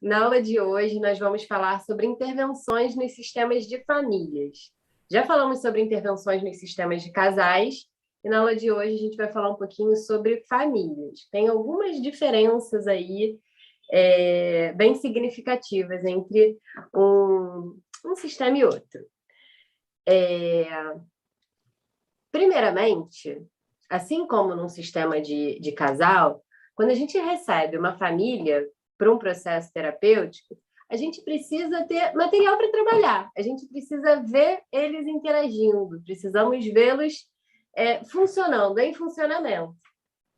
Na aula de hoje, nós vamos falar sobre intervenções nos sistemas de famílias. Já falamos sobre intervenções nos sistemas de casais, e na aula de hoje a gente vai falar um pouquinho sobre famílias. Tem algumas diferenças aí, bem significativas entre um sistema e outro. Primeiramente, assim como num sistema de casal, quando a gente recebe uma família para um processo terapêutico, a gente precisa ter material para trabalhar, a gente precisa ver eles interagindo, precisamos vê-los funcionando, em funcionamento.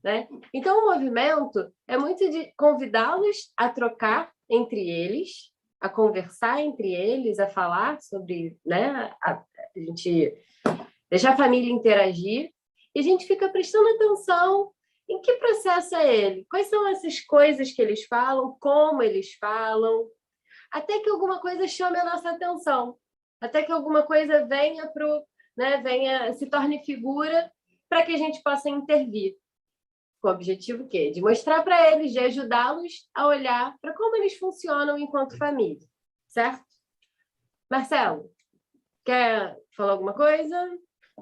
Né? Então, o movimento é muito de convidá-los a trocar entre eles, a conversar entre eles, a falar sobre, né, a gente deixar a família interagir, e a gente fica prestando atenção em que processo é ele, quais são essas coisas que eles falam, como eles falam, até que alguma coisa chame a nossa atenção, até que alguma coisa venha, se torne figura para que a gente possa intervir. Com o objetivo quê? De mostrar para eles, de ajudá-los a olhar para como eles funcionam enquanto família. Certo? Marcelo, quer falar alguma coisa?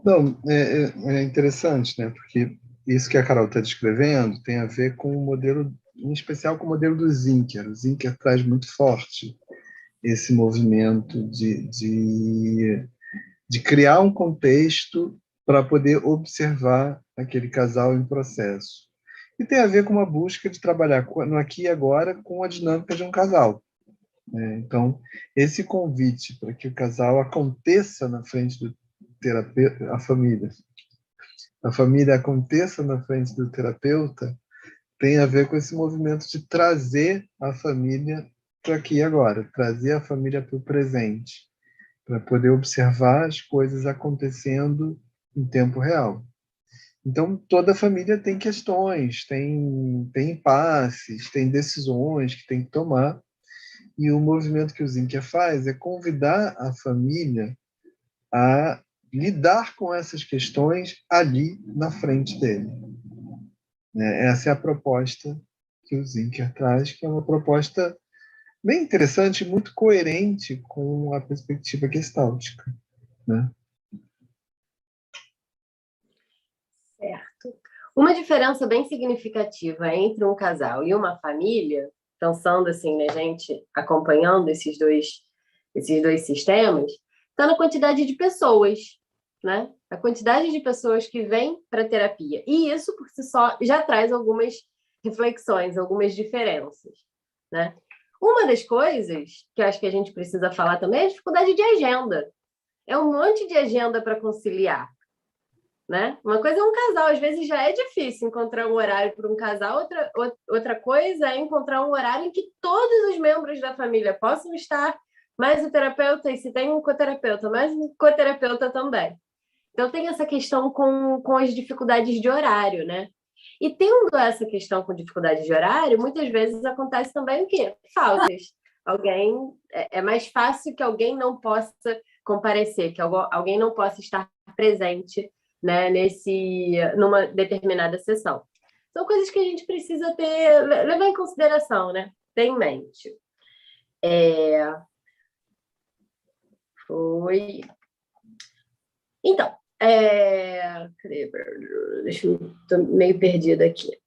Não, é interessante, né? Porque isso que a Carol está descrevendo tem a ver com o modelo, em especial com o modelo do Zinker. O Zinker traz muito forte esse movimento de criar um contexto para poder observar aquele casal em processo. E tem a ver com uma busca de trabalhar no aqui e agora com a dinâmica de um casal. Então, esse convite para que o casal aconteça na frente do terapeuta, a família aconteça na frente do terapeuta, tem a ver com esse movimento de trazer a família para aqui e agora, trazer a família para o presente, para poder observar as coisas acontecendo em tempo real. Então, toda família tem questões, tem impasses, tem decisões que tem que tomar, e o movimento que o Zinker faz é convidar a família a lidar com essas questões ali na frente dele. Essa é a proposta que o Zinker traz, que é uma proposta bem interessante e muito coerente com a perspectiva gestáltica. Né? Certo. Uma diferença bem significativa entre um casal e uma família, pensando assim, né, gente, acompanhando esses dois sistemas, está na quantidade de pessoas, né? A quantidade de pessoas que vêm para a terapia. E isso, por si só, já traz algumas reflexões, algumas diferenças, né? Uma das coisas que eu acho que a gente precisa falar também é a dificuldade de agenda. É um monte de agenda para conciliar. Né? Uma coisa é um casal, às vezes já é difícil encontrar um horário para um casal, outra coisa é encontrar um horário em que todos os membros da família possam estar, mais o terapeuta, e se tem um coterapeuta, mais um coterapeuta também. Então tem essa questão com as dificuldades de horário, né? E tendo essa questão com dificuldade de horário, muitas vezes acontece também o quê? Faltas. É mais fácil que alguém não possa comparecer, que alguém não possa estar presente, né, numa determinada sessão. São coisas que a gente precisa levar em consideração, né? Ter em mente. Então, deixa eu... Estou meio perdida aqui.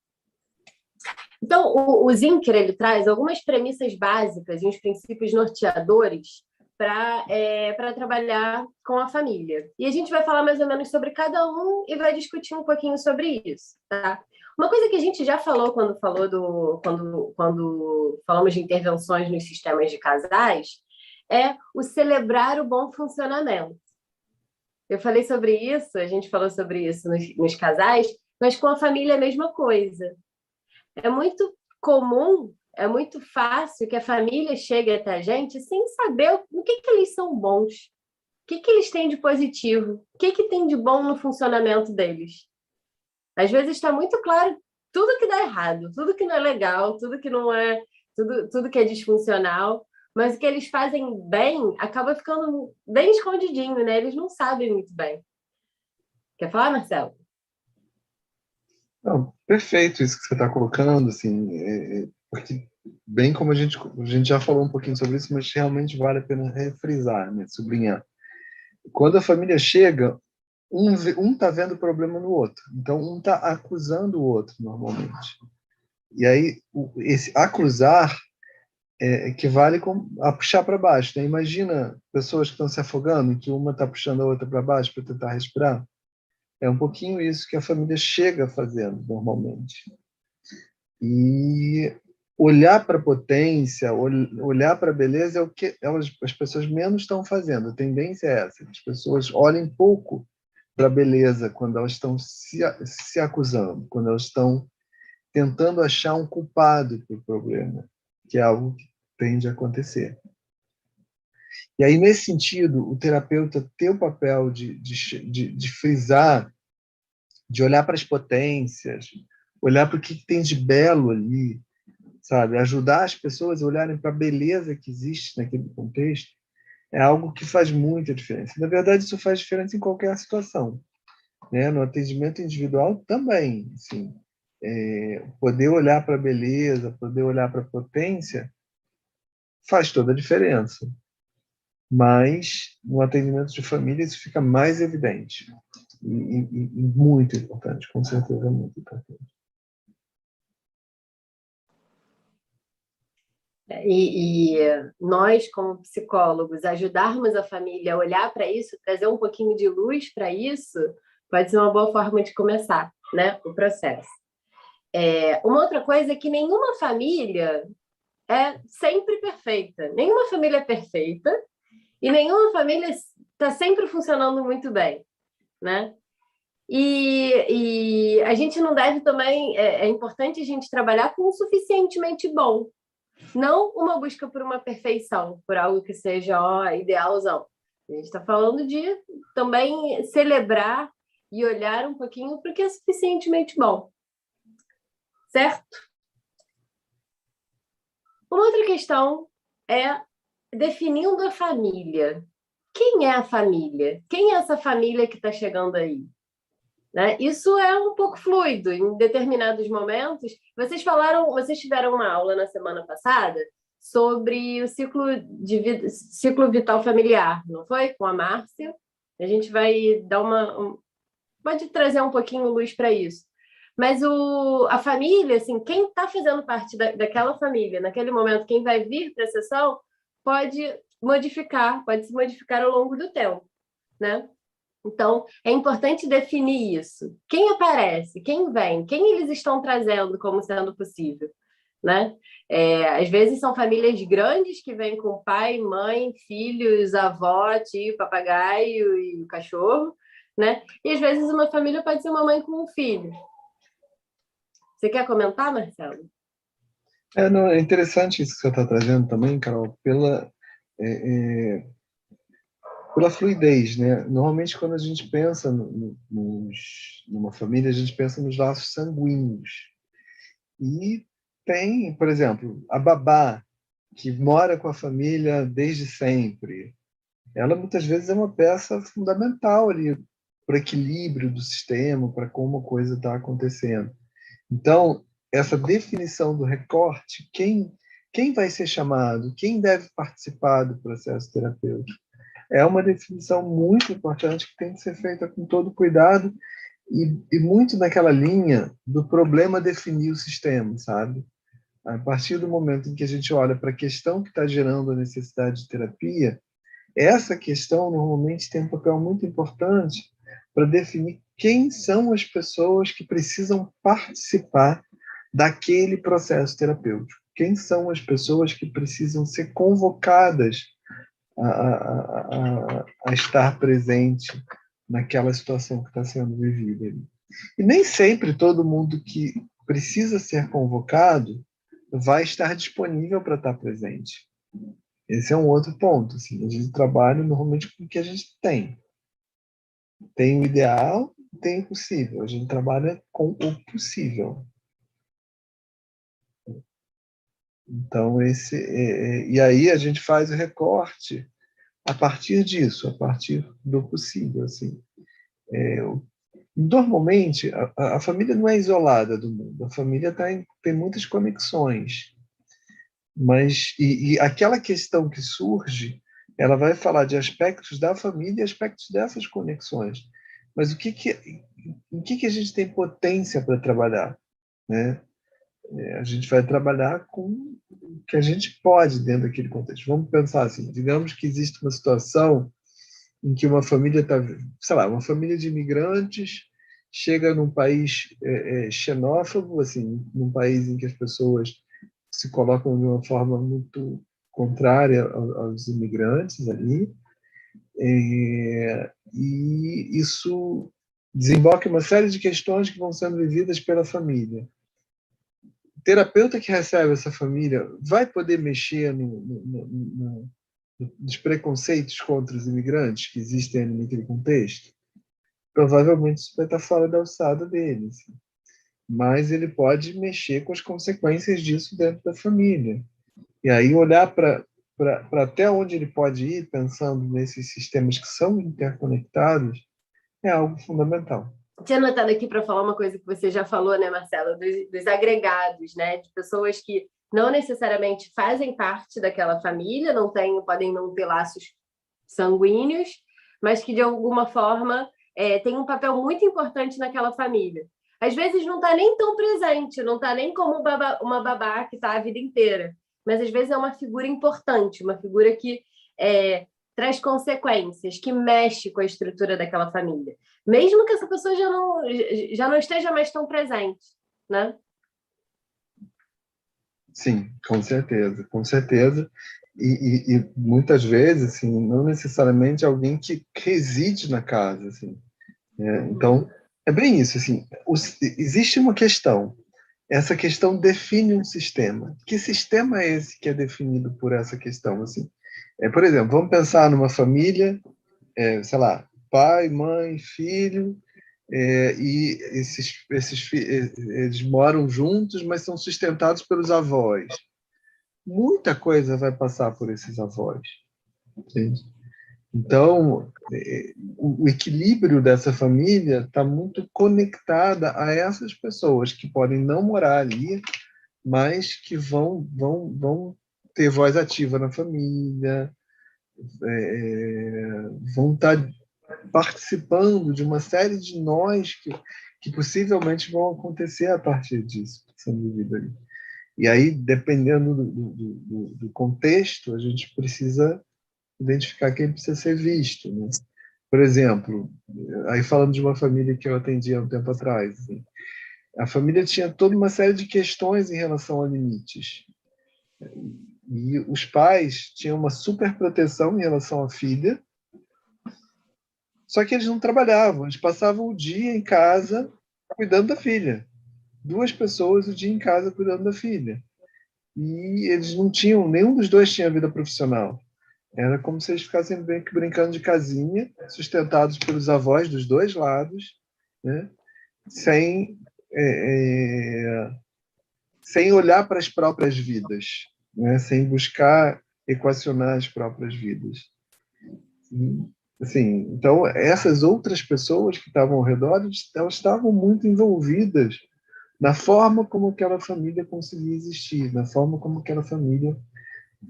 Então, o Zinker, ele traz algumas premissas básicas e uns princípios norteadores para trabalhar com a família. E a gente vai falar mais ou menos sobre cada um e vai discutir um pouquinho sobre isso, tá? Uma coisa que a gente já falou quando falamos de intervenções nos sistemas de casais é o celebrar o bom funcionamento. Eu falei sobre isso, a gente falou sobre isso nos casais, mas com a família é a mesma coisa. É muito comum, é muito fácil que a família chegue até a gente sem saber o que eles são bons, o que eles têm de positivo, o que tem de bom no funcionamento deles. Às vezes está muito claro tudo que dá errado, tudo que não é legal, tudo que não é, tudo que é disfuncional, mas o que eles fazem bem acaba ficando bem escondidinho, né? Eles não sabem muito bem. Quer falar, Marcelo? Não, perfeito isso que você está colocando, assim, porque bem como a gente já falou um pouquinho sobre isso, mas realmente vale a pena refrisar, né, sublinhar. Quando a família chega, um está vendo o problema no outro, então um está acusando o outro normalmente. E aí esse acusar equivale a puxar para baixo, né? Imagina pessoas que estão se afogando, que uma está puxando a outra para baixo para tentar respirar. É um pouquinho isso que a família chega fazendo normalmente. E olhar para a potência, olhar para a beleza é o que as pessoas menos estão fazendo. A tendência é essa. As pessoas olhem pouco para a beleza quando elas estão se acusando, quando elas estão tentando achar um culpado para o problema, que é algo que tende a acontecer. E aí, nesse sentido, o terapeuta tem o papel de frisar, de olhar para as potências, olhar para o que tem de belo ali, sabe? Ajudar as pessoas a olharem para a beleza que existe naquele contexto é algo que faz muita diferença. Na verdade, isso faz diferença em qualquer situação, né? No atendimento individual também, assim, poder olhar para a beleza, poder olhar para a potência faz toda a diferença. Mas no atendimento de família isso fica mais evidente e muito importante, com certeza muito importante. Nós, como psicólogos, ajudarmos a família a olhar para isso, trazer um pouquinho de luz para isso, pode ser uma boa forma de começar, né, o processo. Uma outra coisa é que nenhuma família é sempre perfeita. Nenhuma família é perfeita e nenhuma família está sempre funcionando muito bem, né? E a gente não deve também... É importante a gente trabalhar com o suficientemente bom, não uma busca por uma perfeição, por algo que seja idealzão. A gente está falando de também celebrar e olhar um pouquinho para o que é suficientemente bom. Certo? Uma outra questão é definindo a família. Quem é a família? Quem é essa família que está chegando aí? Né? Isso é um pouco fluido. Em determinados momentos, vocês tiveram uma aula na semana passada sobre o ciclo vital familiar, não foi? Com a Márcia. A gente vai dar pode trazer um pouquinho luz para isso. Mas a família, assim, quem está fazendo parte daquela família, naquele momento, quem vai vir para a sessão, pode se modificar ao longo do tempo, né? Então, é importante definir isso. Quem aparece, quem vem, quem eles estão trazendo como sendo possível, né? Às vezes são famílias grandes que vêm com pai, mãe, filhos, avó, tio, papagaio e o cachorro, né? E às vezes uma família pode ser uma mãe com um filho. Você quer comentar, Marcelo? Não, é interessante isso que você está trazendo também, Carol, pela fluidez, né? Normalmente, quando a gente pensa numa família, a gente pensa nos laços sanguíneos. E tem, por exemplo, a babá, que mora com a família desde sempre. Ela, muitas vezes, é uma peça fundamental ali para o equilíbrio do sistema, para como a coisa está acontecendo. Então, essa definição do recorte, quem vai ser chamado, quem deve participar do processo terapêutico, é uma definição muito importante que tem que ser feita com todo cuidado e muito naquela linha do problema definir o sistema, sabe? A partir do momento em que a gente olha para a questão que está gerando a necessidade de terapia, essa questão normalmente tem um papel muito importante para definir quem são as pessoas que precisam participar daquele processo terapêutico. Quem são as pessoas que precisam ser convocadas a estar presente naquela situação que está sendo vivida. E nem sempre todo mundo que precisa ser convocado vai estar disponível para estar presente. Esse é um outro ponto. Assim, a gente trabalha normalmente com o que a gente tem. Tem o ideal, tem o possível. A gente trabalha com o possível. Então, e aí a gente faz o recorte a partir disso, a partir do possível. Assim. Normalmente, a família não é isolada do mundo. A família tem muitas conexões. Mas e aquela questão que surge, ela vai falar de aspectos da família e aspectos dessas conexões. Mas em que a gente tem potência para trabalhar, né? A gente vai trabalhar com o que a gente pode dentro daquele contexto. Vamos pensar assim, digamos que existe uma situação em que uma família está, sei lá, uma família de imigrantes chega num país xenófobo, assim, num país em que as pessoas se colocam de uma forma muito contrária aos imigrantes ali, e isso desemboca em uma série de questões que vão sendo vividas pela família. O terapeuta que recebe essa família vai poder mexer nos preconceitos contra os imigrantes que existem ali naquele contexto? Provavelmente isso vai estar fora da alçada dele, assim. Mas ele pode mexer com as consequências disso dentro da família. E aí olhar para até onde ele pode ir, pensando nesses sistemas que são interconectados, é algo fundamental. Tinha anotado aqui para falar uma coisa que você já falou, né, Marcelo, dos agregados, né, de pessoas que não necessariamente fazem parte daquela família, podem não ter laços sanguíneos, mas que de alguma forma têm um papel muito importante naquela família. Às vezes não está nem tão presente, não está nem como uma babá que está a vida inteira, mas às vezes é uma figura importante, uma figura que traz consequências, que mexe com a estrutura daquela família, mesmo que essa pessoa já não esteja mais tão presente, né? Sim, com certeza, com certeza. E muitas vezes, assim, não necessariamente alguém que reside na casa, assim, né? Então, é bem isso, assim, existe uma questão. Essa questão define um sistema. Que sistema é esse que é definido por essa questão, assim? Por exemplo, vamos pensar numa família, sei lá, pai, mãe, filho, e eles moram juntos, mas são sustentados pelos avós. Muita coisa vai passar por esses avós, entende? Então, o equilíbrio dessa família está muito conectada a essas pessoas que podem não morar ali, mas que vão ter voz ativa na família, vão estar participando de uma série de nós que possivelmente vão acontecer a partir disso, sendo vivido ali. E aí, dependendo do contexto, a gente precisa identificar quem precisa ser visto, né? Por exemplo, aí falando de uma família que eu atendi há um tempo atrás, assim, a família tinha toda uma série de questões em relação a limites. E os pais tinham uma super proteção em relação à filha, só que eles não trabalhavam, eles passavam o dia em casa cuidando da filha. Duas pessoas o dia em casa cuidando da filha. E eles não tinham, nenhum dos dois tinha vida profissional. Era como se eles ficassem brincando de casinha, sustentados pelos avós dos dois lados, né? sem, é, é, sem olhar para as próprias vidas, né? Sem buscar equacionar as próprias vidas. Assim, então, essas outras pessoas que estavam ao redor, elas estavam muito envolvidas na forma como aquela família conseguia existir, na forma como aquela família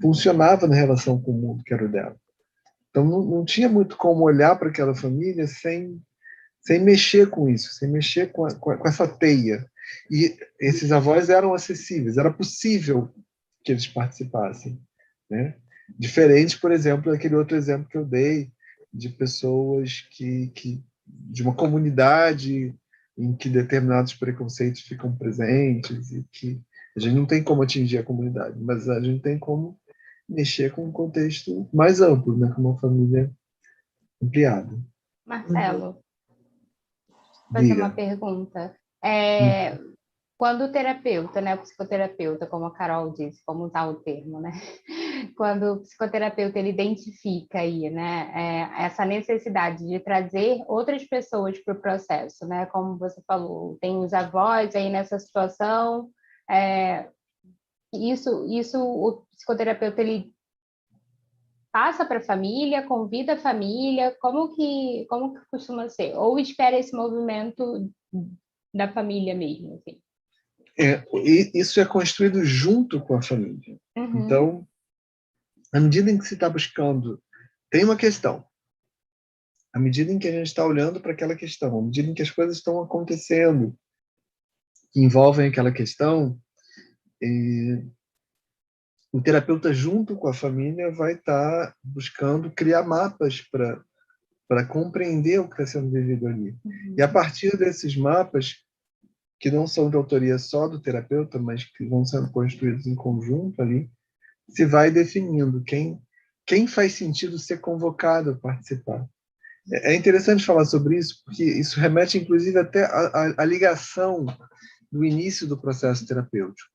funcionava na relação com o mundo que era o dela. Então, não tinha muito como olhar para aquela família sem mexer com isso, sem mexer com essa teia. E esses avós eram acessíveis, era possível que eles participassem, né? Diferente, por exemplo, daquele outro exemplo que eu dei, de pessoas de uma comunidade em que determinados preconceitos ficam presentes e que a gente não tem como atingir a comunidade, mas a gente tem como mexer com um contexto mais amplo, né, com uma família ampliada. Marcelo, fazer uma Diga. pergunta. Quando o terapeuta, né, o psicoterapeuta, como a Carol disse, como usar o termo, né? Quando o psicoterapeuta ele identifica aí, né, essa necessidade de trazer outras pessoas para o processo, né? Como você falou, tem os avós aí nessa situação. Isso o psicoterapeuta ele passa para a família, convida a família, como que costuma ser? Ou espera esse movimento da família mesmo, assim? Isso é construído junto com a família. Uhum. Então, à medida em que se está buscando, tem uma questão. À medida em que a gente está olhando para aquela questão, à medida em que as coisas estão acontecendo, que envolvem aquela questão, o terapeuta, junto com a família, vai estar buscando criar mapas para compreender o que está sendo vivido ali. Uhum. E a partir desses mapas, que não são de autoria só do terapeuta, mas que vão sendo construídos em conjunto ali, se vai definindo quem faz sentido ser convocado a participar. É interessante falar sobre isso, porque isso remete, inclusive, até à ligação do início do processo terapêutico.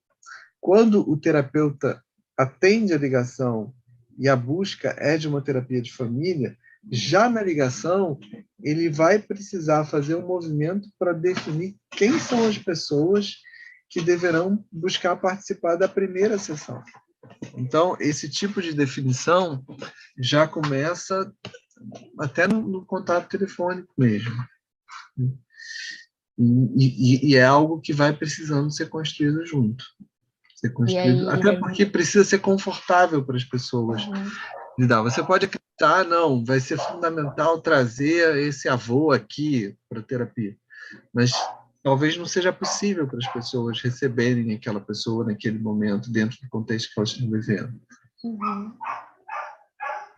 Quando o terapeuta atende a ligação e a busca é de uma terapia de família, já na ligação, ele vai precisar fazer um movimento para definir quem são as pessoas que deverão buscar participar da primeira sessão. Então, esse tipo de definição já começa até no contato telefônico mesmo. E é algo que vai precisando ser construído junto. Ser construído, até porque precisa ser confortável para as pessoas lidar. Você pode acreditar, não, vai ser fundamental trazer esse avô aqui para a terapia, mas talvez não seja possível para as pessoas receberem aquela pessoa naquele momento, dentro do contexto que elas estão vivendo. Uhum.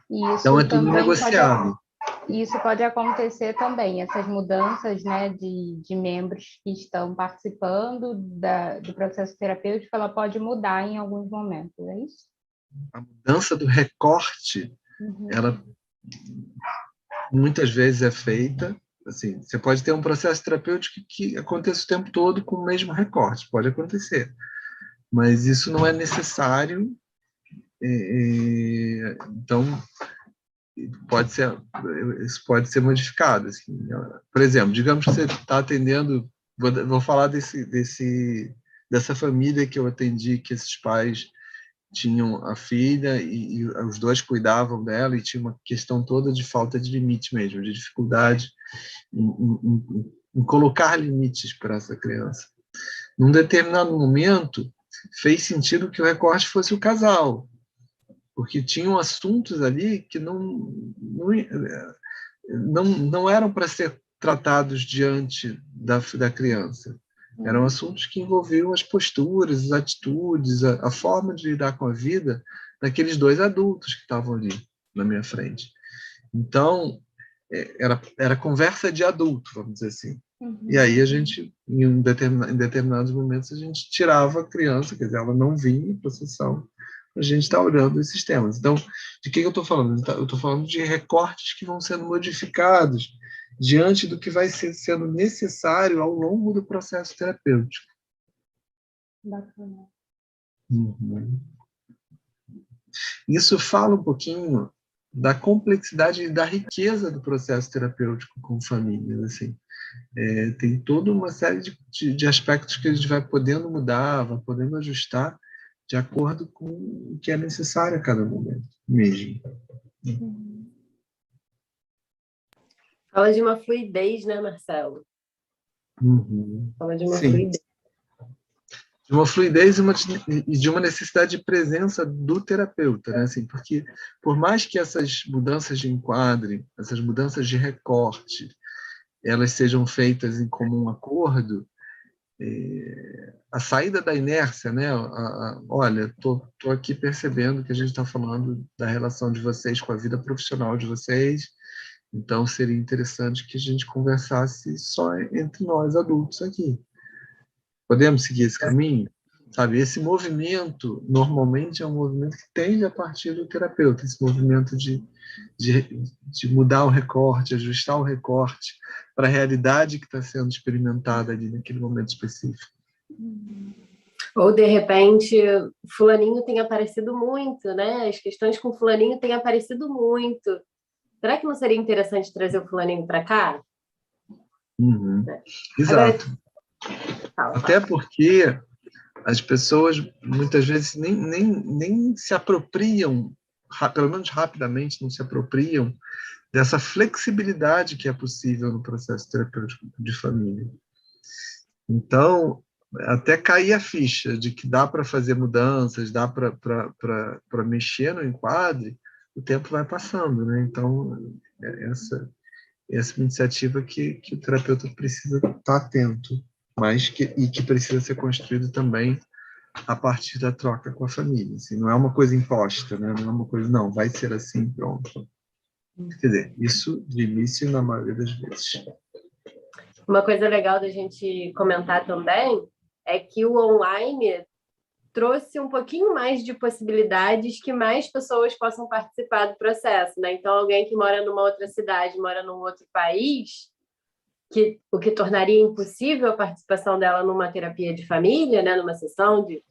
Então é tudo negociado. Isso pode acontecer também, essas mudanças, né, de membros que estão participando do processo terapêutico, ela pode mudar em alguns momentos, é isso? A mudança do recorte, ela muitas vezes é feita, assim, você pode ter um processo terapêutico que aconteça o tempo todo com o mesmo recorte, pode acontecer, mas isso não é necessário, então isso pode ser modificado. Assim. Por exemplo, digamos que você está atendendo, vou falar dessa família que eu atendi, que esses pais tinham a filha e os dois cuidavam dela e tinha uma questão toda de falta de limite mesmo, de dificuldade em colocar limites para essa criança. Num determinado momento, fez sentido que o recorte fosse o casal, porque tinham assuntos ali que não eram para ser tratados diante da criança. Eram assuntos que envolviam as posturas, as atitudes, a forma de lidar com a vida daqueles dois adultos que estavam ali na minha frente. Então, era conversa de adulto, vamos dizer assim. E aí a gente, em determinados momentos, a gente tirava a criança, quer dizer, ela não vinha para a sessão, a gente está olhando esses temas. Então, de que eu estou falando? Eu estou falando de recortes que vão sendo modificados diante do que vai sendo necessário ao longo do processo terapêutico. Bacana. Isso fala um pouquinho da complexidade e da riqueza do processo terapêutico com famílias. Assim. Tem toda uma série de aspectos que a gente vai podendo mudar, vai podendo ajustar de acordo com o que é necessário a cada momento mesmo. Fala de uma fluidez, né, Marcelo? Fala de uma fluidez. De uma fluidez e de uma necessidade de presença do terapeuta, né? Assim, porque por mais que essas mudanças de enquadre, essas mudanças de recorte, elas sejam feitas em comum acordo, a saída da inércia, né? Olha, tô aqui percebendo que a gente está falando da relação de vocês com a vida profissional de vocês, então seria interessante que a gente conversasse só entre nós adultos aqui. Podemos seguir esse caminho? Sabe, esse movimento, normalmente, é um movimento que tende a partir do terapeuta, esse movimento de mudar o recorte, ajustar o recorte para a realidade que está sendo experimentada ali naquele momento específico. Ou, de repente, fulaninho tem aparecido muito, né? As questões com fulaninho têm aparecido muito. Será que não seria interessante trazer o fulaninho para cá? Exato. Até porque as pessoas, muitas vezes, nem se apropriam, pelo menos rapidamente, não se apropriam dessa flexibilidade que é possível no processo terapêutico de família. Então, até cair a ficha de que dá para fazer mudanças, dá para mexer no enquadre, o tempo vai passando, né? Então, essa é uma iniciativa que o terapeuta precisa estar atento, e que precisa ser construído também a partir da troca com a família. Assim, não é uma coisa imposta, né? Não é uma coisa, não, vai ser assim, pronto. Quer dizer, isso de início na maioria das vezes. Uma coisa legal da gente comentar também é que o online trouxe um pouquinho mais de possibilidades que mais pessoas possam participar do processo, né? Então, alguém que mora numa outra cidade, mora num outro país, o que tornaria impossível a participação dela numa terapia de família, né? Numa sessão de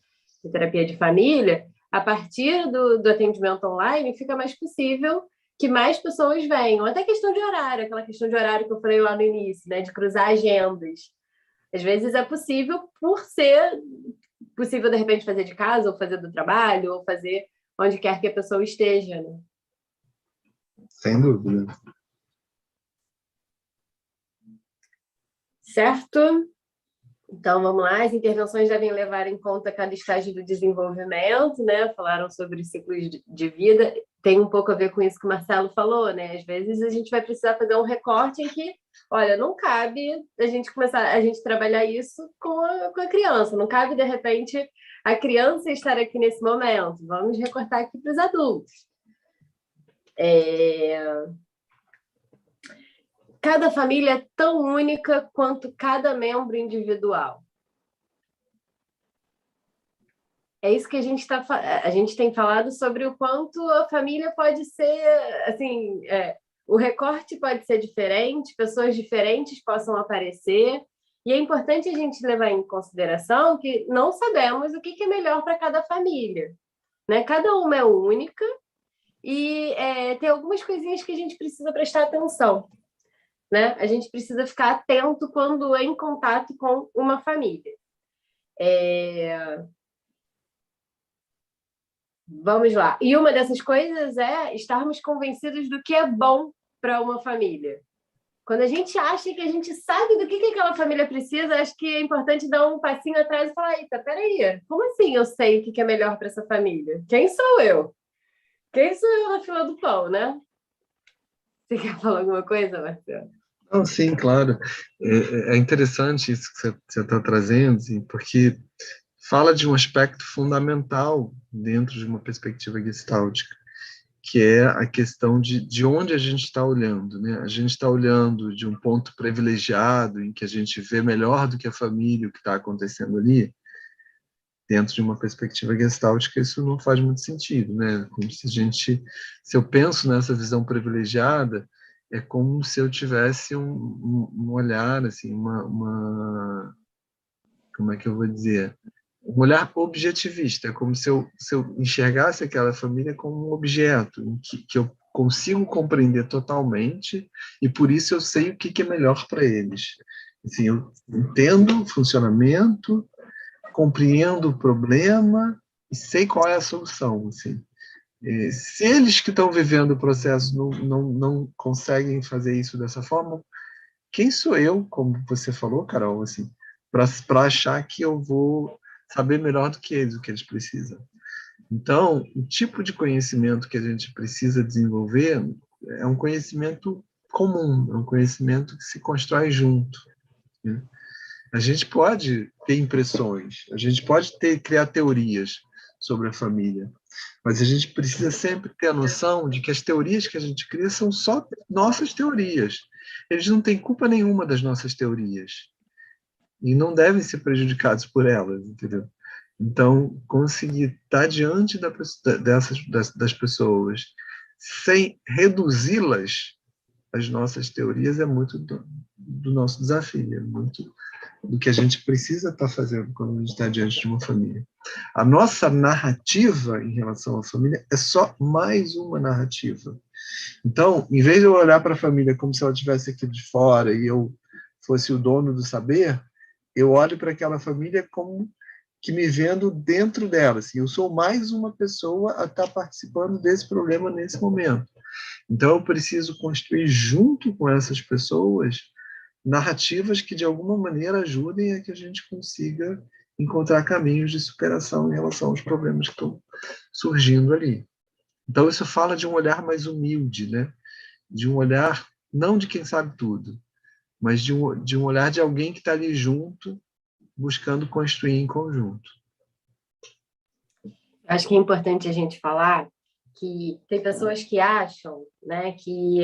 terapia de família, a partir do atendimento online, fica mais possível que mais pessoas venham. Até questão de horário, aquela questão de horário que eu falei lá no início, né? De cruzar agendas. Às vezes é possível por ser possível, de repente, fazer de casa, ou fazer do trabalho, ou fazer onde quer que a pessoa esteja, né? Sem dúvida. Certo? Então, vamos lá. As intervenções devem levar em conta cada estágio do desenvolvimento, né? Falaram sobre os ciclos de vida. Tem um pouco a ver com isso que o Marcelo falou, né? Às vezes a gente vai precisar fazer um recorte em que, olha, não cabe a gente começar a gente trabalhar isso com a criança. Não cabe, de repente, a criança estar aqui nesse momento. Vamos recortar aqui para os adultos. Cada família é tão única quanto cada membro individual. É isso que a gente tem falado sobre o quanto a família pode ser, assim, o recorte pode ser diferente, pessoas diferentes possam aparecer, e é importante a gente levar em consideração que não sabemos o que é melhor para cada família, né? Cada uma é única e tem algumas coisinhas que a gente precisa prestar atenção, né? A gente precisa ficar atento quando é em contato com uma família. Vamos lá. E uma dessas coisas é estarmos convencidos do que é bom para uma família. Quando a gente acha que a gente sabe do que aquela família precisa, acho que é importante dar um passinho atrás e falar: eita, peraí, como assim eu sei o que é melhor para essa família? Quem sou eu? Quem sou eu na fila do pão, né? Você quer falar alguma coisa, Marcelo? Não, sim, claro. É interessante isso que você está trazendo, assim, porque fala de um aspecto fundamental dentro de uma perspectiva gestáltica, que é a questão de onde a gente está olhando, né? A gente está olhando de um ponto privilegiado, em que a gente vê melhor do que a família o que está acontecendo ali. Dentro de uma perspectiva gestáltica, isso não faz muito sentido, né? Como se eu penso nessa visão privilegiada, é como se eu tivesse um olhar, assim, como é que eu vou dizer? Um olhar objetivista, é como se eu enxergasse aquela família como um objeto, que eu consigo compreender totalmente, e por isso eu sei o que é melhor para eles. Assim, eu entendo o funcionamento, compreendo o problema e sei qual é a solução. Assim. Se eles que estão vivendo o processo não conseguem fazer isso dessa forma, quem sou eu, como você falou, Carol, assim, para achar que eu vou saber melhor do que eles o que eles precisam? Então, o tipo de conhecimento que a gente precisa desenvolver é um conhecimento comum, é um conhecimento que se constrói junto. Né? A gente pode ter impressões, a gente pode criar teorias sobre a família, mas a gente precisa sempre ter a noção de que as teorias que a gente cria são só nossas teorias. Eles não têm culpa nenhuma das nossas teorias e não devem ser prejudicados por elas, entendeu? Então, conseguir estar diante das pessoas sem reduzi-las às nossas teorias é muito do nosso desafio, é muito do que a gente precisa estar fazendo quando a gente está diante de uma família. A nossa narrativa em relação à família é só mais uma narrativa. Então, em vez de eu olhar para a família como se ela estivesse aqui de fora e eu fosse o dono do saber, eu olho para aquela família como que me vendo dentro dela. Assim, eu sou mais uma pessoa a estar participando desse problema nesse momento. Então, eu preciso construir junto com essas pessoas narrativas que, de alguma maneira, ajudem a que a gente consiga encontrar caminhos de superação em relação aos problemas que estão surgindo ali. Então, isso fala de um olhar mais humilde, né? De um olhar não de quem sabe tudo, mas de um olhar de alguém que está ali junto, buscando construir em conjunto. Acho que é importante a gente falar que tem pessoas que acham, né, que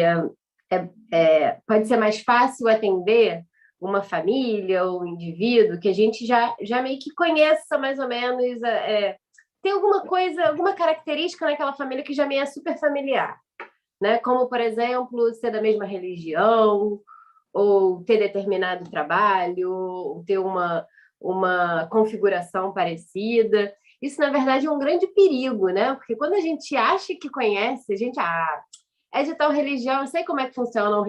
pode ser mais fácil atender uma família ou um indivíduo que a gente já meio que conheça mais ou menos, tem alguma coisa, alguma característica naquela família que já me é super familiar, né? Como, por exemplo, ser da mesma religião, ou ter determinado trabalho, ou ter uma configuração parecida. Isso, na verdade, é um grande perigo, né? Porque quando a gente acha que conhece, a gente, é de tal religião, eu sei como é que funcionam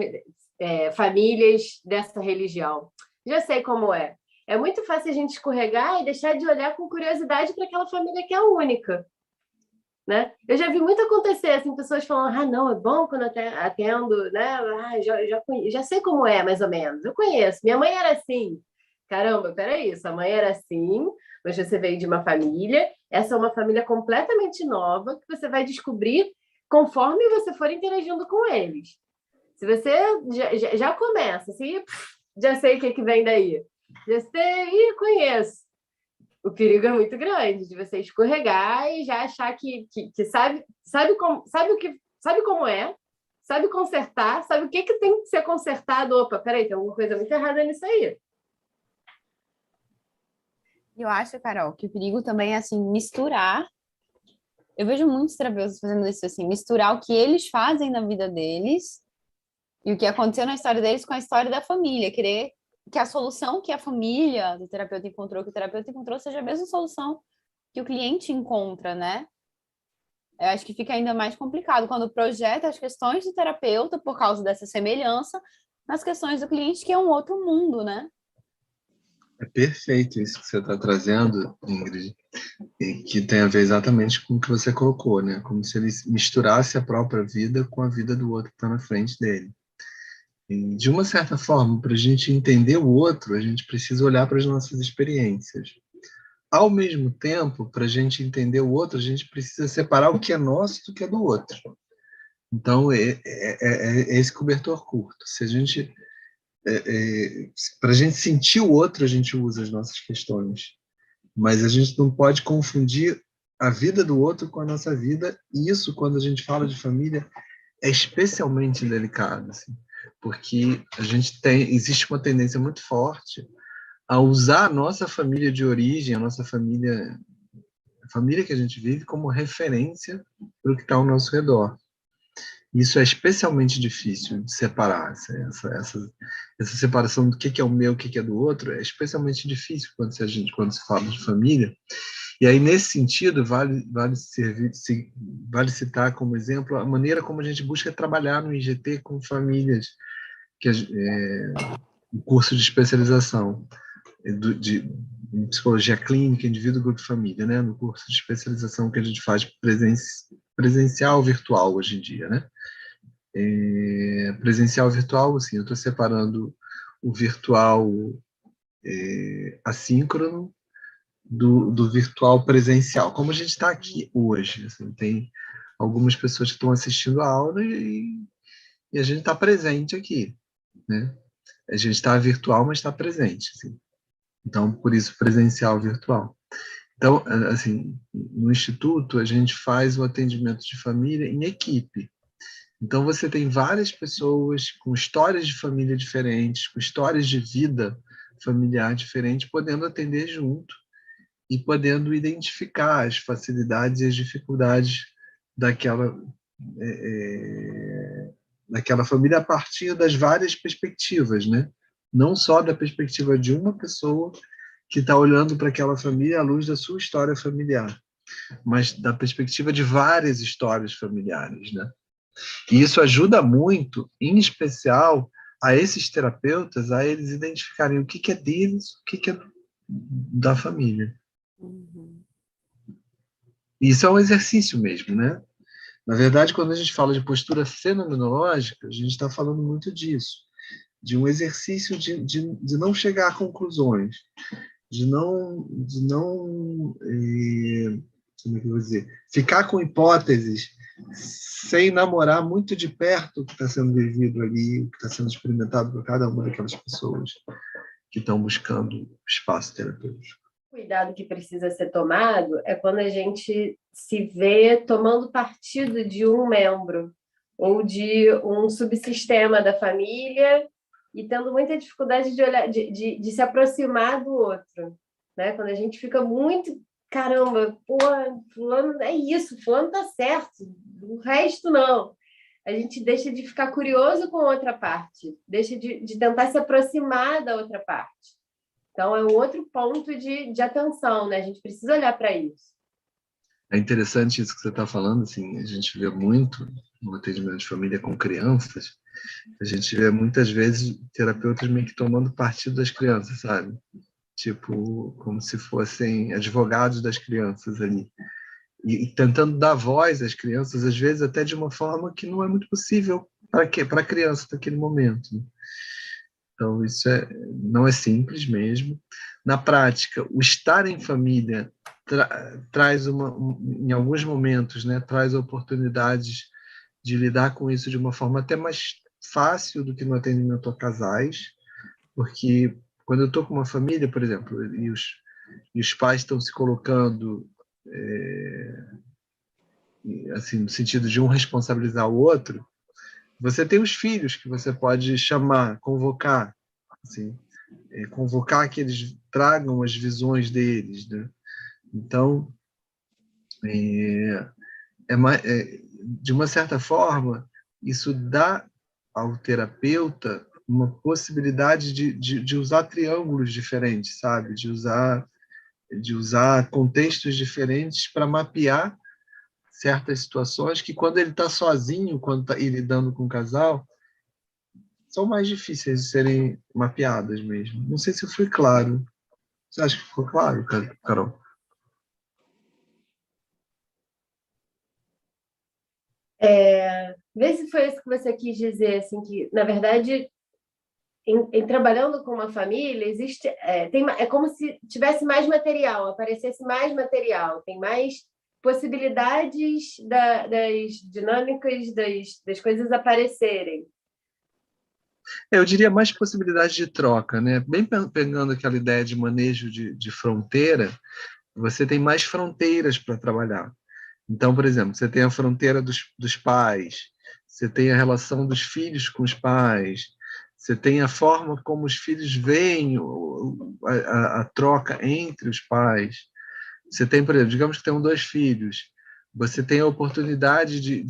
famílias dessa religião. Já sei como é. É muito fácil a gente escorregar e deixar de olhar com curiosidade para aquela família que é única, né? Eu já vi muito acontecer, assim, pessoas falando, não, é bom quando atendo, né? Já sei como é, mais ou menos. Eu conheço. Minha mãe era assim. Caramba, peraí, sua mãe era assim, mas você veio de uma família, essa é uma família completamente nova que você vai descobrir conforme você for interagindo com eles. Se você já começa, assim, já sei o que vem daí. Já sei, conheço. O perigo é muito grande de você escorregar e já achar que sabe como é, sabe consertar, sabe o que tem que ser consertado. Opa, peraí, tem alguma coisa muito errada nisso aí. Eu acho, Carol, que o perigo também é, assim, misturar. Eu vejo muitos terapeutas fazendo isso, assim, misturar o que eles fazem na vida deles e o que aconteceu na história deles com a história da família. Querer que a solução que a família do terapeuta encontrou, que o terapeuta encontrou, seja a mesma solução que o cliente encontra, né? Eu acho que fica ainda mais complicado quando projeta as questões do terapeuta por causa dessa semelhança nas questões do cliente, que é um outro mundo, né? É perfeito isso que você está trazendo, Ingrid, e que tem a ver exatamente com o que você colocou, né? Como se ele misturasse a própria vida com a vida do outro que está na frente dele. E, de uma certa forma, para a gente entender o outro, a gente precisa olhar para as nossas experiências. Ao mesmo tempo, para a gente entender o outro, a gente precisa separar o que é nosso do que é do outro. Então, é esse cobertor curto. Se a gente, para a gente sentir o outro, a gente usa as nossas questões. Mas a gente não pode confundir a vida do outro com a nossa vida. E isso, quando a gente fala de família, é especialmente delicado, assim, porque existe uma tendência muito forte a usar a nossa família de origem, a família que a gente vive, como referência para o que está ao nosso redor. Isso é especialmente difícil de separar. Essa separação do que é o meu, o que é do outro, é especialmente difícil quando se fala de família. E aí, nesse sentido, vale citar como exemplo a maneira como a gente busca trabalhar no IGT com famílias, o curso de especialização de psicologia clínica, indivíduo, grupo e família, né? No curso de especialização que a gente faz presencial virtual hoje em dia, né? Presencial virtual, assim, eu estou separando o virtual assíncrono do virtual presencial. Como a gente está aqui hoje, assim, tem algumas pessoas que estão assistindo a aula e a gente está presente aqui, né? A gente está virtual, mas está presente, assim. Então, por isso, presencial virtual. Então, assim, no Instituto, a gente faz o atendimento de família em equipe. Então, você tem várias pessoas com histórias de família diferentes, com histórias de vida familiar diferentes, podendo atender junto e podendo identificar as facilidades e as dificuldades daquela família a partir das várias perspectivas, né? Não só da perspectiva de uma pessoa que está olhando para aquela família à luz da sua história familiar, mas da perspectiva de várias histórias familiares, né? E isso ajuda muito, em especial, a esses terapeutas, a eles identificarem o que é deles, o que é da família. Uhum. Isso é um exercício mesmo, né? Na verdade, quando a gente fala de postura fenomenológica, a gente está falando muito disso, de um exercício de não chegar a conclusões, como é que eu vou dizer, ficar com hipóteses sem namorar muito de perto o que está sendo vivido ali, o que está sendo experimentado por cada uma daquelas pessoas que estão buscando espaço terapêutico. O cuidado que precisa ser tomado é quando a gente se vê tomando partido de um membro ou de um subsistema da família e tendo muita dificuldade de olhar, de se aproximar do outro, né? Quando a gente fica muito, caramba, pô, fulano é isso, fulano tá certo, o resto não. A gente deixa de ficar curioso com a outra parte, deixa de tentar se aproximar da outra parte. Então, é um outro ponto de atenção, né? A gente precisa olhar para isso. É interessante isso que você está falando, assim, a gente vê muito no atendimento de família com crianças, a gente vê muitas vezes terapeutas meio que tomando partido das crianças, sabe? Tipo, como se fossem advogados das crianças ali. E tentando dar voz às crianças, às vezes até de uma forma que não é muito possível para a criança naquele momento. Então, isso não é simples mesmo. Na prática, o estar em família traz, em alguns momentos, né, traz oportunidades de lidar com isso de uma forma até mais fácil do que no atendimento a casais, porque quando eu estou com uma família, por exemplo, e os pais estão se colocando assim, no sentido de um responsabilizar o outro, você tem os filhos que você pode chamar, convocar, assim, convocar que eles tragam as visões deles, né? Então, de uma certa forma, isso dá ao terapeuta uma possibilidade de usar triângulos diferentes, sabe? De usar contextos diferentes para mapear certas situações que, quando ele está sozinho, quando está lidando com o casal, são mais difíceis de serem mapeadas mesmo. Não sei se eu fui claro. Você acha que ficou claro, Carol? Vê se foi isso que você quis dizer, assim, que, na verdade, em trabalhando com uma família, existe, é como se tivesse mais material, aparecesse mais material, tem mais possibilidades das dinâmicas das coisas aparecerem. Eu diria mais possibilidade de troca, né? Bem pegando aquela ideia de manejo de fronteira, você tem mais fronteiras para trabalhar. Então, por exemplo, você tem a fronteira dos pais, você tem a relação dos filhos com os pais, você tem a forma como os filhos veem a troca entre os pais. Você tem, por exemplo, digamos que tem 2 filhos, você tem a oportunidade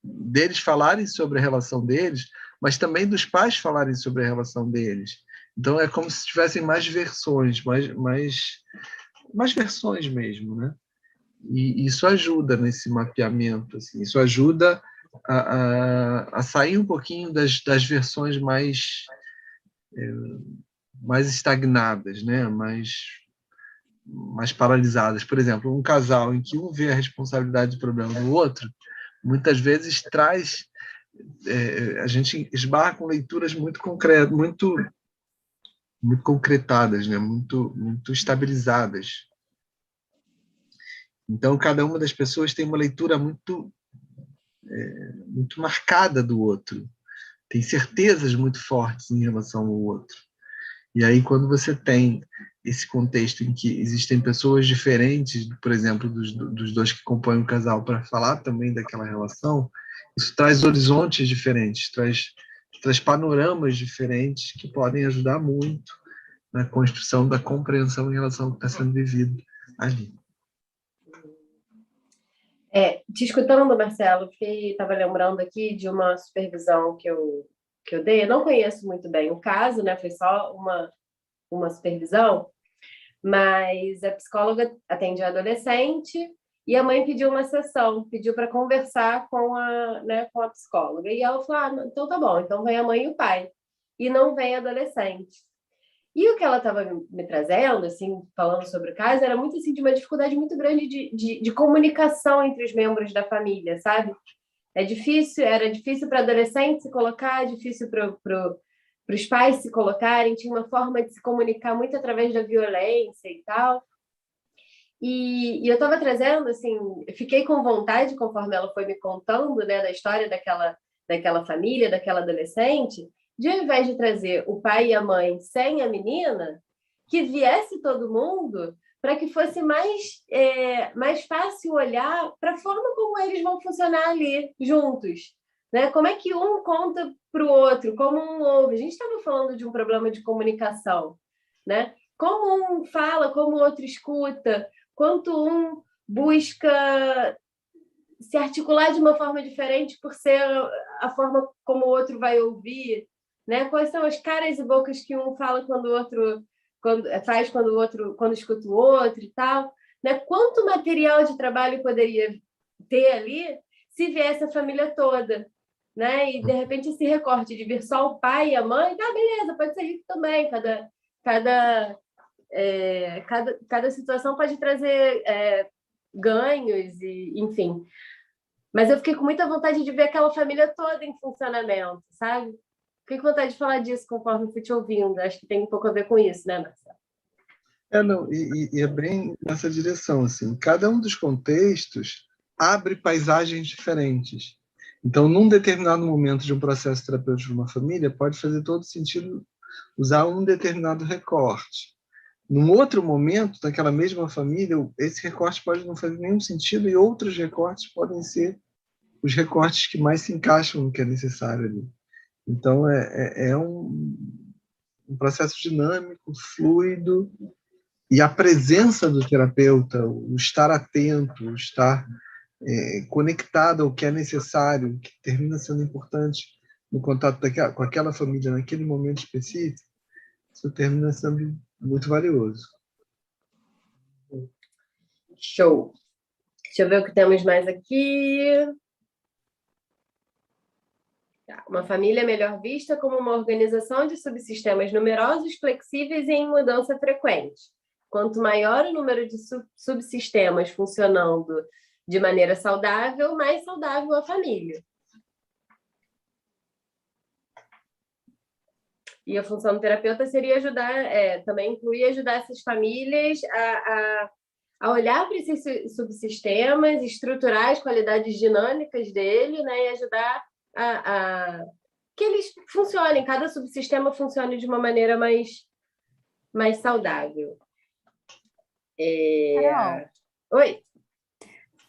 deles falarem sobre a relação deles, mas também dos pais falarem sobre a relação deles. Então, é como se tivessem mais versões, mais versões mesmo, né? E isso ajuda nesse mapeamento, assim, isso ajuda a sair um pouquinho das versões mais estagnadas, né? mais paralisadas. Por exemplo, um casal em que um vê a responsabilidade do problema do outro, muitas vezes a gente esbarra com leituras muito concretas, muito concretadas, né? muito estabilizadas. Então, cada uma das pessoas tem uma leitura muito marcada do outro, tem certezas muito fortes em relação ao outro. E aí, quando você tem esse contexto em que existem pessoas diferentes, por exemplo, dos 2 que compõem o casal, para falar também daquela relação, isso traz horizontes diferentes, traz panoramas diferentes que podem ajudar muito na construção da compreensão em relação ao que está sendo vivido ali. Te escutando, Marcelo, estava lembrando aqui de uma supervisão que eu dei. Eu não conheço muito bem o caso, né? Foi só uma supervisão, mas a psicóloga atende a adolescente e a mãe pediu uma sessão, pediu para conversar com a psicóloga. E ela falou, então tá bom, então vem a mãe e o pai. E não vem a adolescente. E o que ela estava me trazendo, assim, falando sobre o caso, era muito assim, de uma dificuldade muito grande de comunicação entre os membros da família, sabe? Era difícil para adolescente se colocar, difícil para para os pais se colocarem, tinha uma forma de se comunicar muito através da violência e tal. E eu estava trazendo, assim, fiquei com vontade, conforme ela foi me contando, né, da história daquela família, daquela adolescente, de ao invés de trazer o pai e a mãe sem a menina, que viesse todo mundo para que fosse mais fácil olhar para a forma como eles vão funcionar ali juntos. Né? Como é que um conta para o outro, como um ouve. A gente estava falando de um problema de comunicação. Né? Como um fala, como o outro escuta, quanto um busca se articular de uma forma diferente por ser a forma como o outro vai ouvir, né? Quais são as caras e bocas que um fala quando o outro faz quando o outro quando escuta o outro e tal, né? Quanto material de trabalho poderia ter ali se viesse a família toda, né? E de repente esse recorte de vir só o pai e a mãe, tá, beleza, pode ser isso também, cada situação pode trazer ganhos e enfim. Mas eu fiquei com muita vontade de ver aquela família toda em funcionamento, sabe? Fiquei com vontade de falar disso conforme fui te ouvindo. Acho que tem um pouco a ver com isso, né, Marcelo? Não, e é bem nessa direção, assim. Cada um dos contextos abre paisagens diferentes. Então, num determinado momento de um processo terapêutico de uma família, pode fazer todo sentido usar um determinado recorte. Num outro momento, daquela mesma família, esse recorte pode não fazer nenhum sentido e outros recortes podem ser os recortes que mais se encaixam no que é necessário ali. Então, é um processo dinâmico, fluido, e a presença do terapeuta, o estar atento, o estar conectado ao que é necessário, que termina sendo importante no contato com aquela família naquele momento específico, isso termina sendo muito valioso. Show. Deixa eu ver o que temos mais aqui. Uma família é melhor vista como uma organização de subsistemas numerosos, flexíveis e em mudança frequente. Quanto maior o número de subsistemas funcionando de maneira saudável, mais saudável a família. E a função do terapeuta seria ajudar, também incluir ajudar essas famílias a olhar para esses subsistemas, estruturar as qualidades dinâmicas dele, né, e ajudar que eles funcionem, cada subsistema funcione de uma maneira mais saudável. Carol, Oi?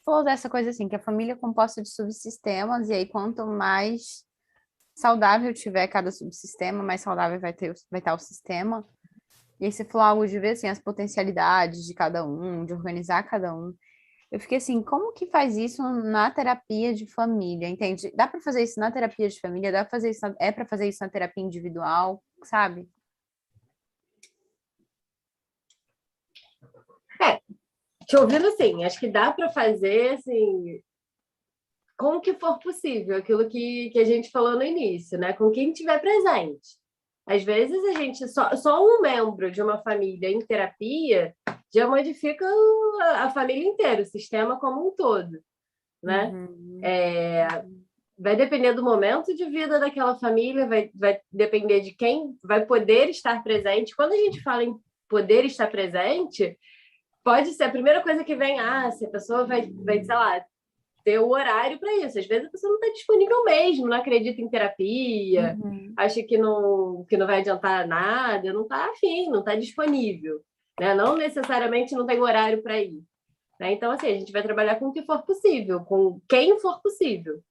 falou dessa coisa assim, que a família é composta de subsistemas, e aí quanto mais saudável tiver cada subsistema, mais saudável vai estar o sistema. E aí você falou algo de ver assim, as potencialidades de cada um, de organizar cada um. Eu fiquei assim, como que faz isso na terapia de família, entende? Dá para fazer isso na terapia de família, dá para fazer isso, é para fazer isso na terapia individual, sabe? Te ouvindo assim, acho que dá para fazer assim, com o que for possível, aquilo que a gente falou no início, né? Com quem estiver presente. Às vezes a gente só um membro de uma família em terapia já modifica a família inteira, o sistema como um todo, né? Uhum. Vai depender do momento de vida daquela família, vai depender de quem vai poder estar presente. Quando a gente fala em poder estar presente, pode ser a primeira coisa que vem, se a pessoa vai sei lá, ter o horário para isso. Às vezes a pessoa não está disponível mesmo, não acredita em terapia, acha que não vai adiantar nada, não está afim, não está disponível. Né? Não necessariamente não tem horário para ir. Né? Então, assim, a gente vai trabalhar com o que for possível, com quem for possível.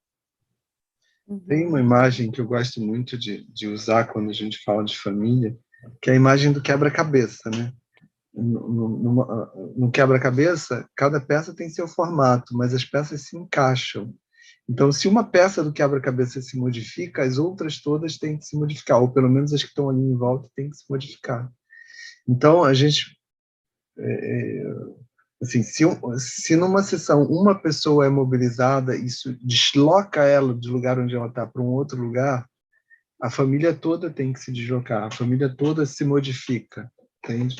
Tem uma imagem que eu gosto muito de usar quando a gente fala de família, que é a imagem do quebra-cabeça, né? No quebra-cabeça, cada peça tem seu formato, mas as peças se encaixam. Então, se uma peça do quebra-cabeça se modifica, as outras todas têm que se modificar, ou pelo menos as que estão ali em volta têm que se modificar. Então, a gente... assim, se numa sessão uma pessoa é mobilizada, isso desloca ela do lugar onde ela está para um outro lugar, a família toda tem que se deslocar, a família toda se modifica, entende?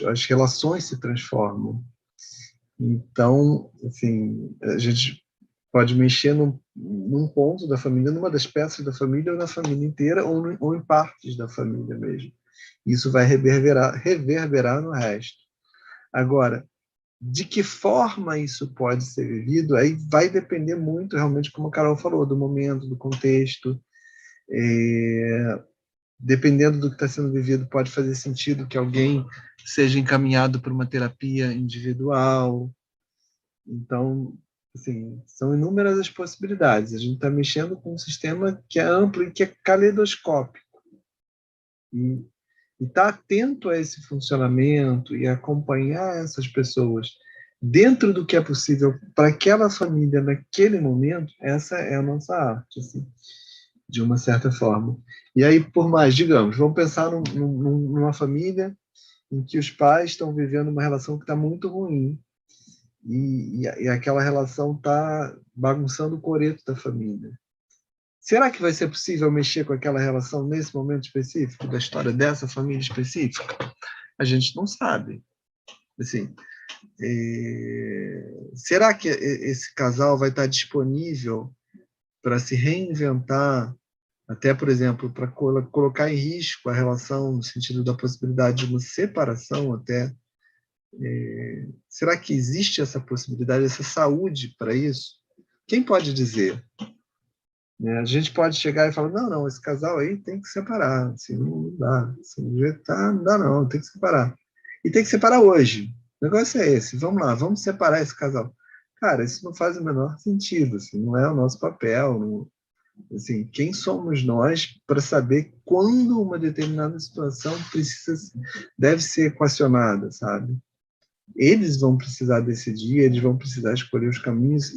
As relações se transformam. Então, assim, a gente Pode mexer num ponto da família, numa das peças da família, ou na família inteira, ou em partes da família mesmo. Isso vai reverberar no resto. Agora, de que forma isso pode ser vivido, aí vai depender muito, realmente, como a Carol falou, do momento, do contexto. Dependendo do que está sendo vivido, pode fazer sentido que alguém seja encaminhado para uma terapia individual. Então, assim, são inúmeras as possibilidades. A gente está mexendo com um sistema que é amplo e que é caleidoscópico. E estar atento a esse funcionamento e acompanhar essas pessoas dentro do que é possível para aquela família naquele momento, essa é a nossa arte, assim, de uma certa forma. E aí, por mais, digamos, vamos pensar numa família em que os pais estão vivendo uma relação que está muito ruim, e aquela relação está bagunçando o coreto da família. Será que vai ser possível mexer com aquela relação nesse momento específico, da história dessa família específica? A gente não sabe. Assim, será que esse casal vai estar disponível para se reinventar, até, por exemplo, para colocar em risco a relação no sentido da possibilidade de uma separação até? Será que existe essa possibilidade, essa saúde para isso? Quem pode dizer? A gente pode chegar e falar, não, esse casal aí tem que separar, assim, não dá, assim, do jeito que tá, não dá não, tem que separar. E tem que separar hoje. O negócio é esse, vamos lá, vamos separar esse casal. Cara, isso não faz o menor sentido, assim, não é o nosso papel, não, assim, quem somos nós para saber quando uma determinada situação deve ser equacionada, sabe? Eles vão precisar decidir, eles vão precisar escolher os caminhos,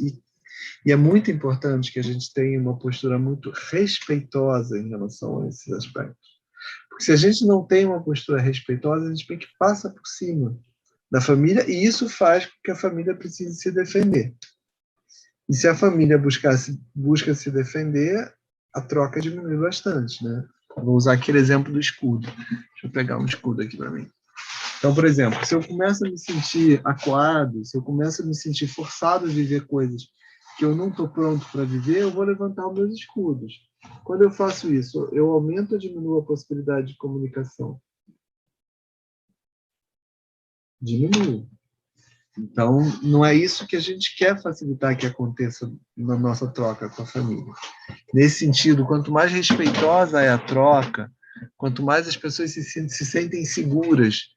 e é muito importante que a gente tenha uma postura muito respeitosa em relação a esses aspectos. Porque se a gente não tem uma postura respeitosa, a gente meio que passa por cima da família, e isso faz com que a família precise se defender. E se a família busca se defender, a troca diminui bastante, né? Vou usar aquele exemplo do escudo. Deixa eu pegar um escudo aqui para mim. Então, por exemplo, se eu começo a me sentir acuado, se eu começo a me sentir forçado a viver coisas que eu não estou pronto para viver, eu vou levantar os meus escudos. Quando eu faço isso, eu aumento ou diminuo a possibilidade de comunicação? Diminuo. Então, não é isso que a gente quer facilitar que aconteça na nossa troca com a família. Nesse sentido, quanto mais respeitosa é a troca, quanto mais as pessoas se sentem seguras,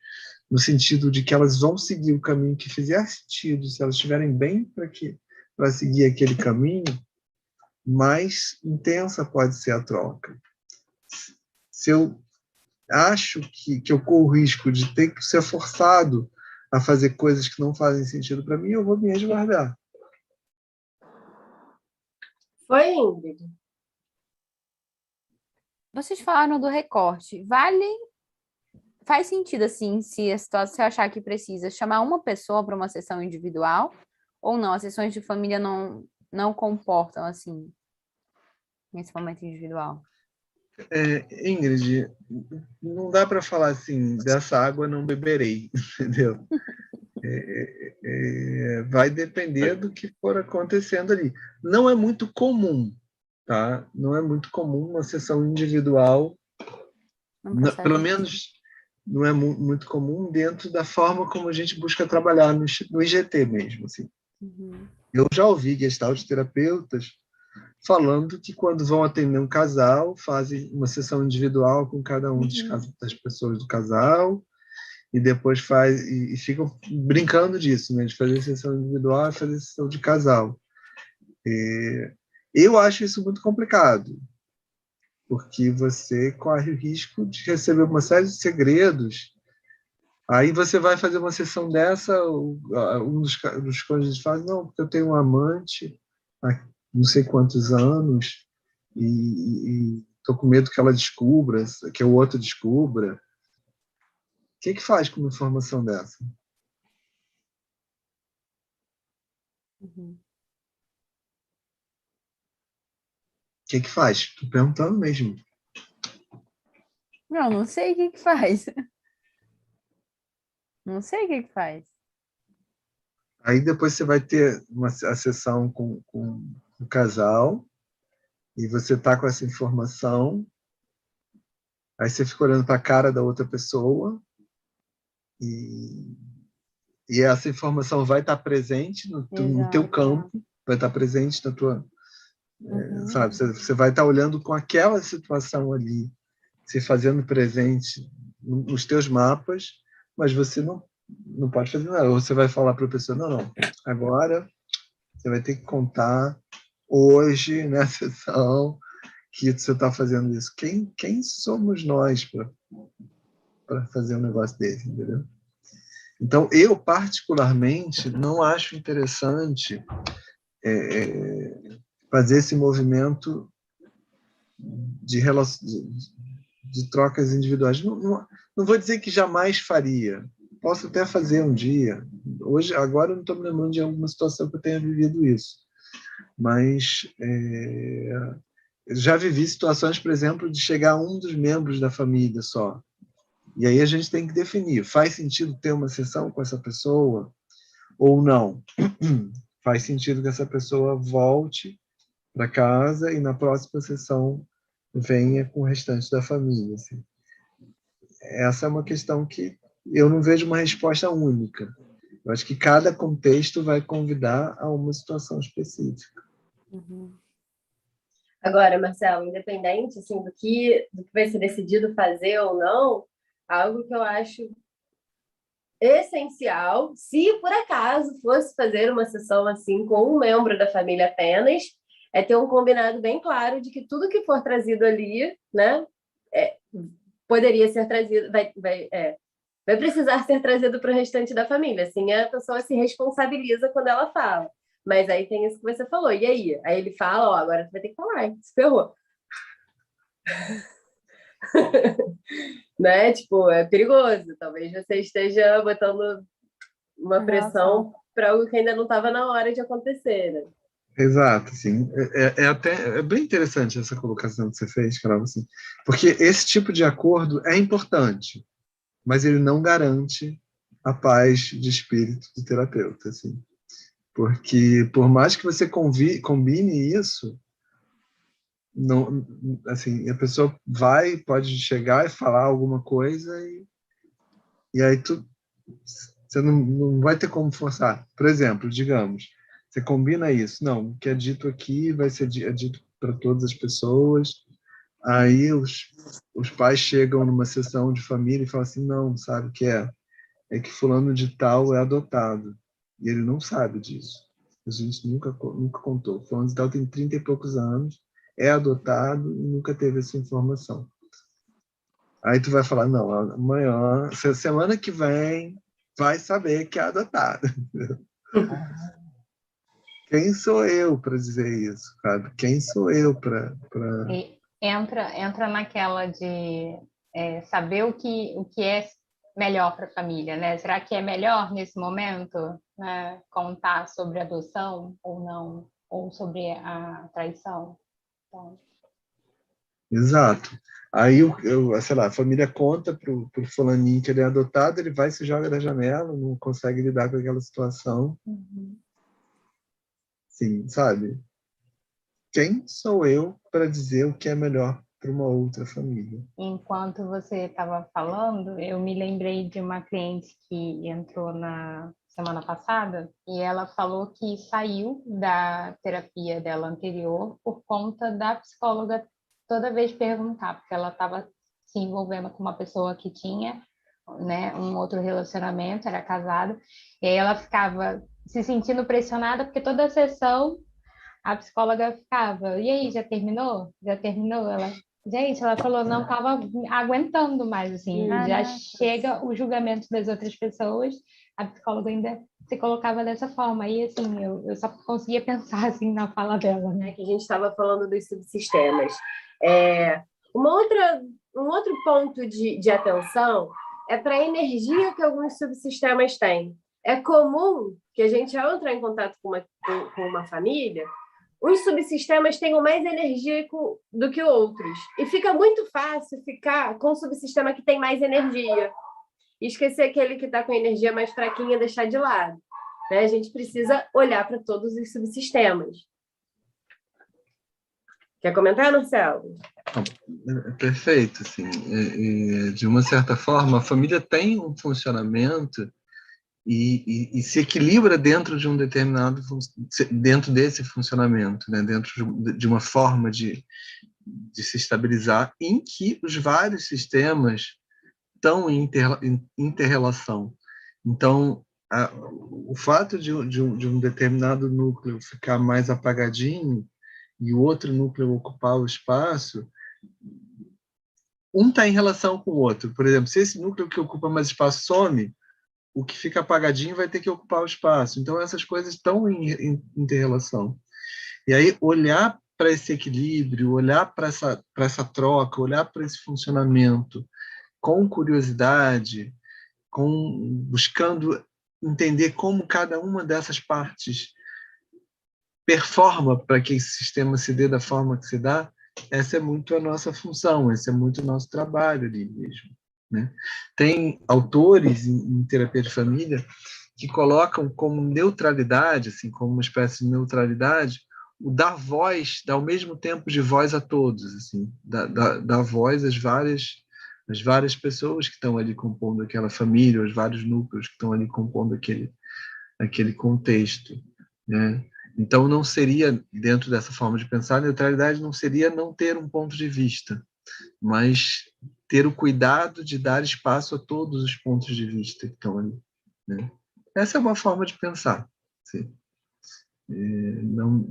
no sentido de que elas vão seguir o caminho que fizer sentido, se elas estiverem bem para seguir aquele caminho, mais intensa pode ser a troca. Se eu acho que eu corro o risco de ter que ser forçado a fazer coisas que não fazem sentido para mim, eu vou me resguardar. Foi, Ingrid? Vocês falaram do recorte. Faz sentido, assim, se a situação se eu achar que precisa chamar uma pessoa para uma sessão individual ou não? As sessões de família não comportam, assim, nesse momento individual. Ingrid, não dá para falar assim, dessa água não beberei, entendeu? Vai depender do que for acontecendo ali. Não é muito comum, tá? Não é muito comum uma sessão individual, pelo menos não é muito comum dentro da forma como a gente busca trabalhar no IGT mesmo, assim. Uhum. Eu já ouvi gestalt terapeutas falando que quando vão atender um casal, fazem uma sessão individual com cada um das pessoas do casal, e depois e ficam brincando disso, né, de fazer sessão individual e fazer sessão de casal. Eu acho isso muito complicado, porque você corre o risco de receber uma série de segredos. Aí você vai fazer uma sessão dessa, um dos cônjuges fala, não, porque eu tenho um amante há não sei quantos anos, e estou com medo que ela descubra, que o outro descubra. O que faz com uma informação dessa? Uhum. O que faz? Estou perguntando mesmo. Não sei o que faz. Não sei o que faz. Aí depois você vai ter a sessão com o casal, e você está com essa informação, aí você fica olhando para a cara da outra pessoa, e, e essa informação vai estar presente no teu campo, vai estar presente na tua... sabe? Você vai estar olhando com aquela situação ali, se fazendo presente nos teus mapas, mas você não pode fazer nada. Ou você vai falar para a pessoa, não, agora você vai ter que contar hoje, na sessão, que você está fazendo isso. Quem somos nós para fazer um negócio desse, entendeu? Então, eu, particularmente, não acho interessante fazer esse movimento de trocas individuais. Não vou dizer que jamais faria. Posso até fazer um dia. Agora eu não estou me lembrando de alguma situação que eu tenha vivido isso. Mas já vivi situações, por exemplo, de chegar um dos membros da família só. E aí a gente tem que definir, faz sentido ter uma sessão com essa pessoa ou não? Faz sentido que essa pessoa volte para casa e na próxima sessão venha com o restante da família. Assim. Essa é uma questão que eu não vejo uma resposta única. Eu acho que cada contexto vai convidar a uma situação específica. Uhum. Agora, Marcelo, independente assim, do que vai ser decidido fazer ou não, algo que eu acho essencial, se por acaso fosse fazer uma sessão assim com um membro da família apenas, é ter um combinado bem claro de que tudo que for trazido ali, né, poderia ser trazido, vai precisar ser trazido para o restante da família. Assim, a pessoa se responsabiliza quando ela fala. Mas aí tem isso que você falou. E aí? Aí ele fala, agora você vai ter que falar, se ferrou. Né? Tipo, é perigoso. Talvez você esteja botando uma pressão para algo que ainda não estava na hora de acontecer, né? Exato, assim, é bem interessante essa colocação que você fez, Carol, assim, porque esse tipo de acordo é importante, mas ele não garante a paz de espírito do terapeuta, assim, porque por mais que você combine isso, não, assim, a pessoa pode chegar e falar alguma coisa e aí você não vai ter como forçar. Por exemplo, digamos, você combina isso. Não, o que é dito aqui vai ser dito para todas as pessoas. Aí os pais chegam numa sessão de família e falam assim, não, sabe o que é? É que fulano de tal é adotado. E ele não sabe disso. A gente nunca contou. Fulano de tal tem 30 e poucos anos, é adotado e nunca teve essa informação. Aí tu vai falar, não, amanhã, semana que vem, vai saber que é adotado. Quem sou eu para dizer isso, sabe? Quem sou eu para... Entra naquela de saber o que é melhor para a família, né? Será que é melhor nesse momento, né, contar sobre adoção ou não, ou sobre a traição? Então... Exato. Aí, sei lá, a família conta pro fulaninho que ele é adotado, ele vai e se joga da janela, não consegue lidar com aquela situação. Uhum. Sim, sabe? Quem sou eu para dizer o que é melhor para uma outra família? Enquanto você estava falando, eu me lembrei de uma cliente que entrou na semana passada e ela falou que saiu da terapia dela anterior por conta da psicóloga toda vez perguntar, porque ela estava se envolvendo com uma pessoa que tinha, né, um outro relacionamento, era casada, e aí ela ficava se sentindo pressionada porque toda a sessão a psicóloga ficava, e aí, já terminou? Já terminou? Gente, ela falou, não estava aguentando mais, assim, já chega o julgamento das outras pessoas, a psicóloga ainda se colocava dessa forma, e assim, eu só conseguia pensar, assim, na fala dela, né? Que a gente estava falando dos subsistemas. Um outro ponto de atenção é para a energia que alguns subsistemas têm. É comum que a gente, ao entrar em contato com uma família, os subsistemas tenham mais energia do que outros. E fica muito fácil ficar com o subsistema que tem mais energia. E esquecer aquele que está com energia mais fraquinha e deixar de lado. né, a gente precisa olhar para todos os subsistemas. Quer comentar, Marcelo? Perfeito, assim, de uma certa forma, a família tem um funcionamento e se equilibra dentro de um determinado, dentro desse funcionamento, né? Dentro de uma forma de se estabilizar, em que os vários sistemas estão em inter-relação. Então, o fato de um determinado núcleo ficar mais apagadinho e o outro núcleo ocupar o espaço, um está em relação com o outro. Por exemplo, se esse núcleo que ocupa mais espaço some, o que fica apagadinho vai ter que ocupar o espaço. Então, essas coisas estão em inter-relação. E aí, olhar para esse equilíbrio, olhar para essa troca, olhar para esse funcionamento com curiosidade, buscando entender como cada uma dessas partes performa para que esse sistema se dê da forma que se dá, essa é muito a nossa função, esse é muito o nosso trabalho ali mesmo, né? Tem autores em terapia de família que colocam como neutralidade, assim, como uma espécie de neutralidade, o dar voz, dar ao mesmo tempo de voz a todos, assim, dar voz às várias pessoas que estão ali compondo aquela família, os vários núcleos que estão ali compondo aquele contexto, né? Então, não seria, dentro dessa forma de pensar, neutralidade não seria não ter um ponto de vista, mas ter o cuidado de dar espaço a todos os pontos de vista que estão ali, né? Essa é uma forma de pensar. Sim. Não,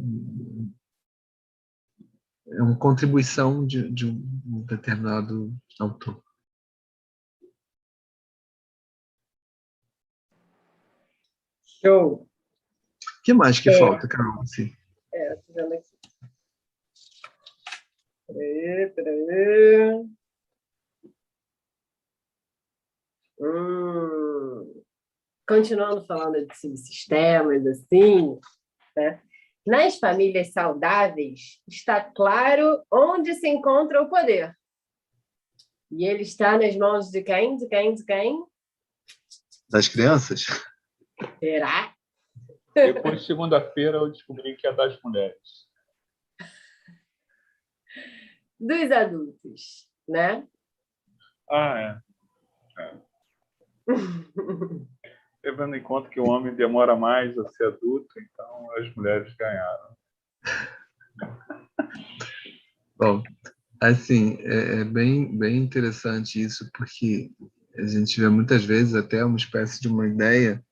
é uma contribuição de um determinado autor. Show! O que mais que falta, Carol? Sim. Tô vendo aqui. Peraí. Continuando falando de subsistemas, assim, né? Nas famílias saudáveis, está claro onde se encontra o poder. E ele está nas mãos de quem? De quem? De quem? Das crianças? Será? Depois, segunda-feira, eu descobri que é das mulheres. Dos adultos, né? Ah, Levando em conta que o homem demora mais a ser adulto, então as mulheres ganharam. Bom, assim, é bem interessante isso, porque a gente vê muitas vezes até uma espécie de uma ideia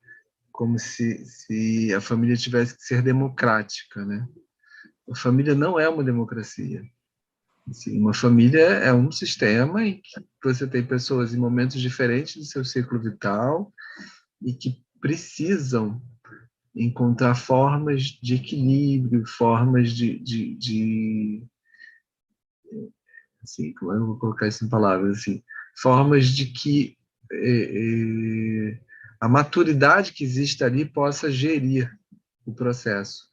como se a família tivesse que ser democrática, né? A família não é uma democracia. Assim, uma família é um sistema em que você tem pessoas em momentos diferentes do seu ciclo vital e que precisam encontrar formas de equilíbrio, formas assim, como eu vou colocar isso em palavras, assim, formas de que a maturidade que existe ali possa gerir o processo.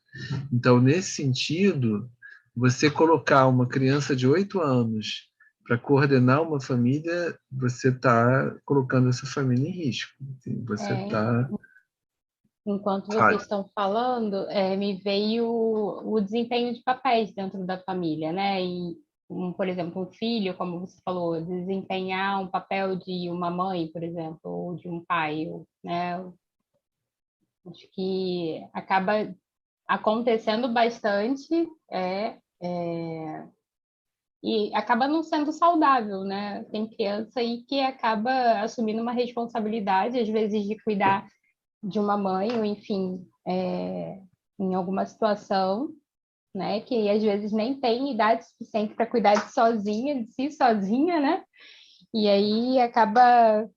Então, nesse sentido, você colocar uma criança de 8 anos para coordenar uma família, você está colocando essa família em risco. Você está... Enquanto vocês estão falando, me veio o desempenho de papéis dentro da família, né? E, por exemplo, um filho, como você falou, desempenhar um papel de uma mãe, por exemplo, ou de um pai, né? Acho que acaba acontecendo bastante, e acaba não sendo saudável, né? Tem criança aí que acaba assumindo uma responsabilidade, às vezes, de cuidar de uma mãe, ou enfim, em alguma situação, né, que às vezes nem tem idade suficiente para cuidar de si sozinha, né? E aí acaba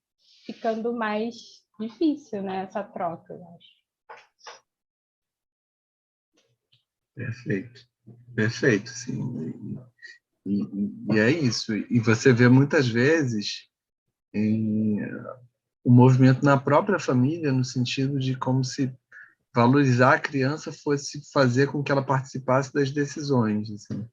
ficando mais difícil, né, essa troca, eu acho. Perfeito, sim. E é isso. E você vê muitas vezes o movimento na própria família, no sentido de como se valorizar a criança fosse fazer com que ela participasse das decisões, assim.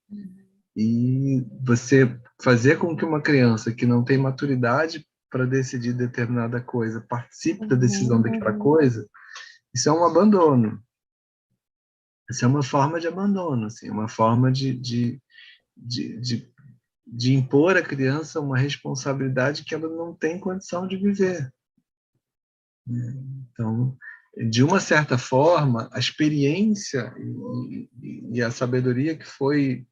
E você fazer com que uma criança que não tem maturidade para decidir determinada coisa participe da decisão daquela coisa, Isso é um abandono. Isso é uma forma de abandono, assim, uma forma de, de, de impor à criança uma responsabilidade que ela não tem condição de viver. Então, de uma certa forma, a experiência e a sabedoria que foi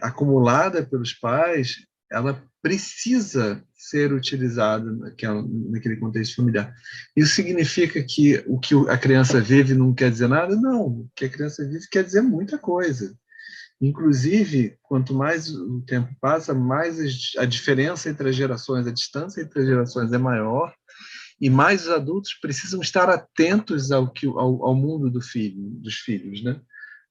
acumulada pelos pais, ela precisa ser utilizada naquele contexto familiar. Isso significa que o que a criança vive não quer dizer nada? Não, o que a criança vive quer dizer muita coisa. Inclusive, quanto mais o tempo passa, mais a diferença entre as gerações, a distância entre as gerações é maior, e mais os adultos precisam estar atentos ao mundo dos filhos, né?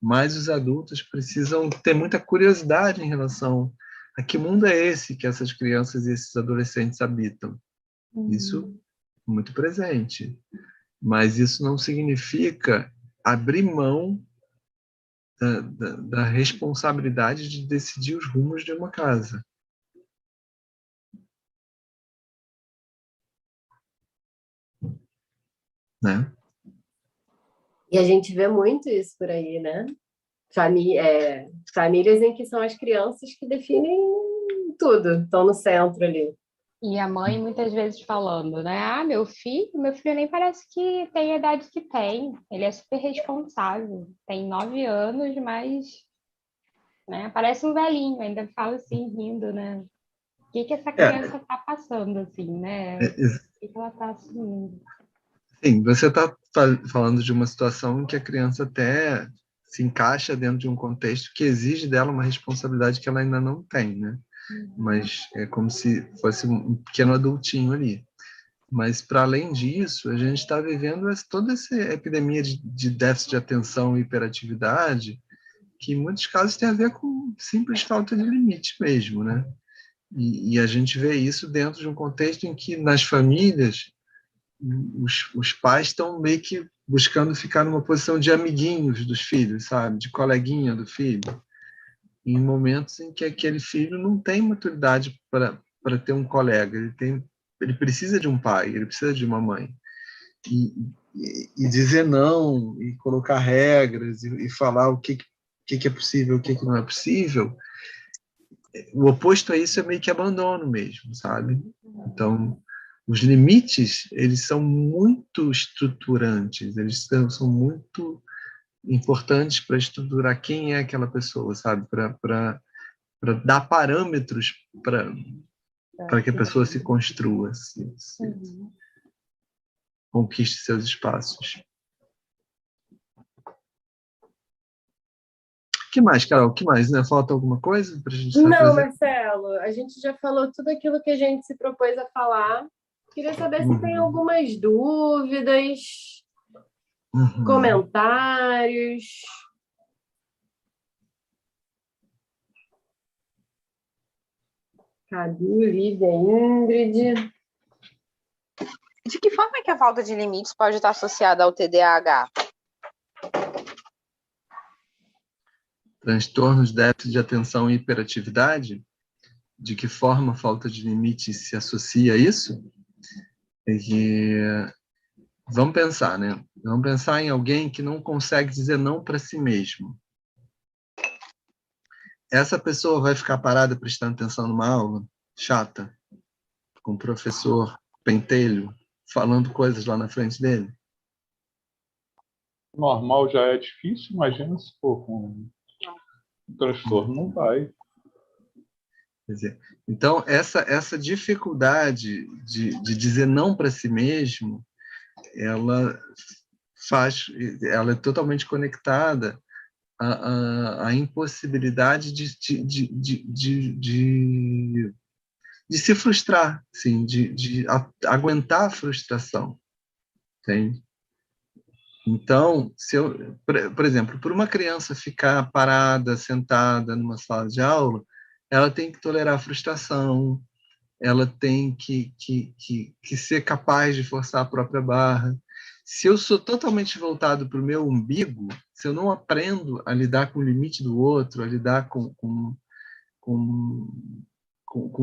Mais os adultos precisam ter muita curiosidade em relação a que mundo é esse que essas crianças e esses adolescentes habitam. Isso é muito presente. Mas isso não significa abrir mão da responsabilidade de decidir os rumos de uma casa. Né? E a gente vê muito isso por aí, né? Famílias em que são as crianças que definem tudo, estão no centro ali. E a mãe muitas vezes falando, né? Ah, meu filho nem parece que tem a idade que tem. Ele é super responsável. Tem 9 anos, mas, né, parece um velhinho. Ainda fala assim, rindo, né? O que essa criança está passando, assim, né? O que ela está assumindo? Sim, você está falando de uma situação em que a criança até se encaixa dentro de um contexto que exige dela uma responsabilidade que ela ainda não tem, né? Mas é como se fosse um pequeno adultinho ali. Mas, para além disso, a gente está vivendo toda essa epidemia de déficit de atenção e hiperatividade, que em muitos casos tem a ver com simples falta de limite mesmo, né? E a gente vê isso dentro de um contexto em que, nas famílias, os pais estão meio que buscando ficar numa posição de amiguinhos dos filhos, sabe? De coleguinha do filho. Em momentos em que aquele filho não tem maturidade para ter um colega, ele precisa de um pai, ele precisa de uma mãe. E dizer não, e colocar regras, e falar o que é possível, o que não é possível, o oposto a isso é meio que abandono mesmo, sabe? Então, os limites, eles são muito estruturantes, eles são muito importantes para estruturar quem é aquela pessoa, sabe? Para dar parâmetros para que a pessoa se construa, conquiste seus espaços. O que mais, Carol? O que mais? Né? Falta alguma coisa para a gente estar Não, presente? Marcelo, a gente já falou tudo aquilo que a gente se propôs a falar. Queria saber se tem algumas dúvidas, comentários. Cadu, Lívia, Ingrid. De que forma é que a falta de limites pode estar associada ao TDAH? Transtornos, déficit de atenção e hiperatividade? De que forma a falta de limites se associa a isso? Vamos pensar, né? Vamos pensar em alguém que não consegue dizer não para si mesmo. Essa pessoa vai ficar parada prestando atenção numa aula chata, com o professor pentelho, falando coisas lá na frente dele? Normal já é difícil, imagina se for com um transtorno, não vai. Quer dizer, então, essa dificuldade de dizer não para si mesmo, ela é totalmente conectada à impossibilidade de se frustrar, assim, de aguentar a frustração, entende? Então, por exemplo, por uma criança ficar parada, sentada numa sala de aula, ela tem que tolerar a frustração, ela tem que ser capaz de forçar a própria barra. Se eu sou totalmente voltado para o meu umbigo, se eu não aprendo a lidar com o limite do outro, a lidar com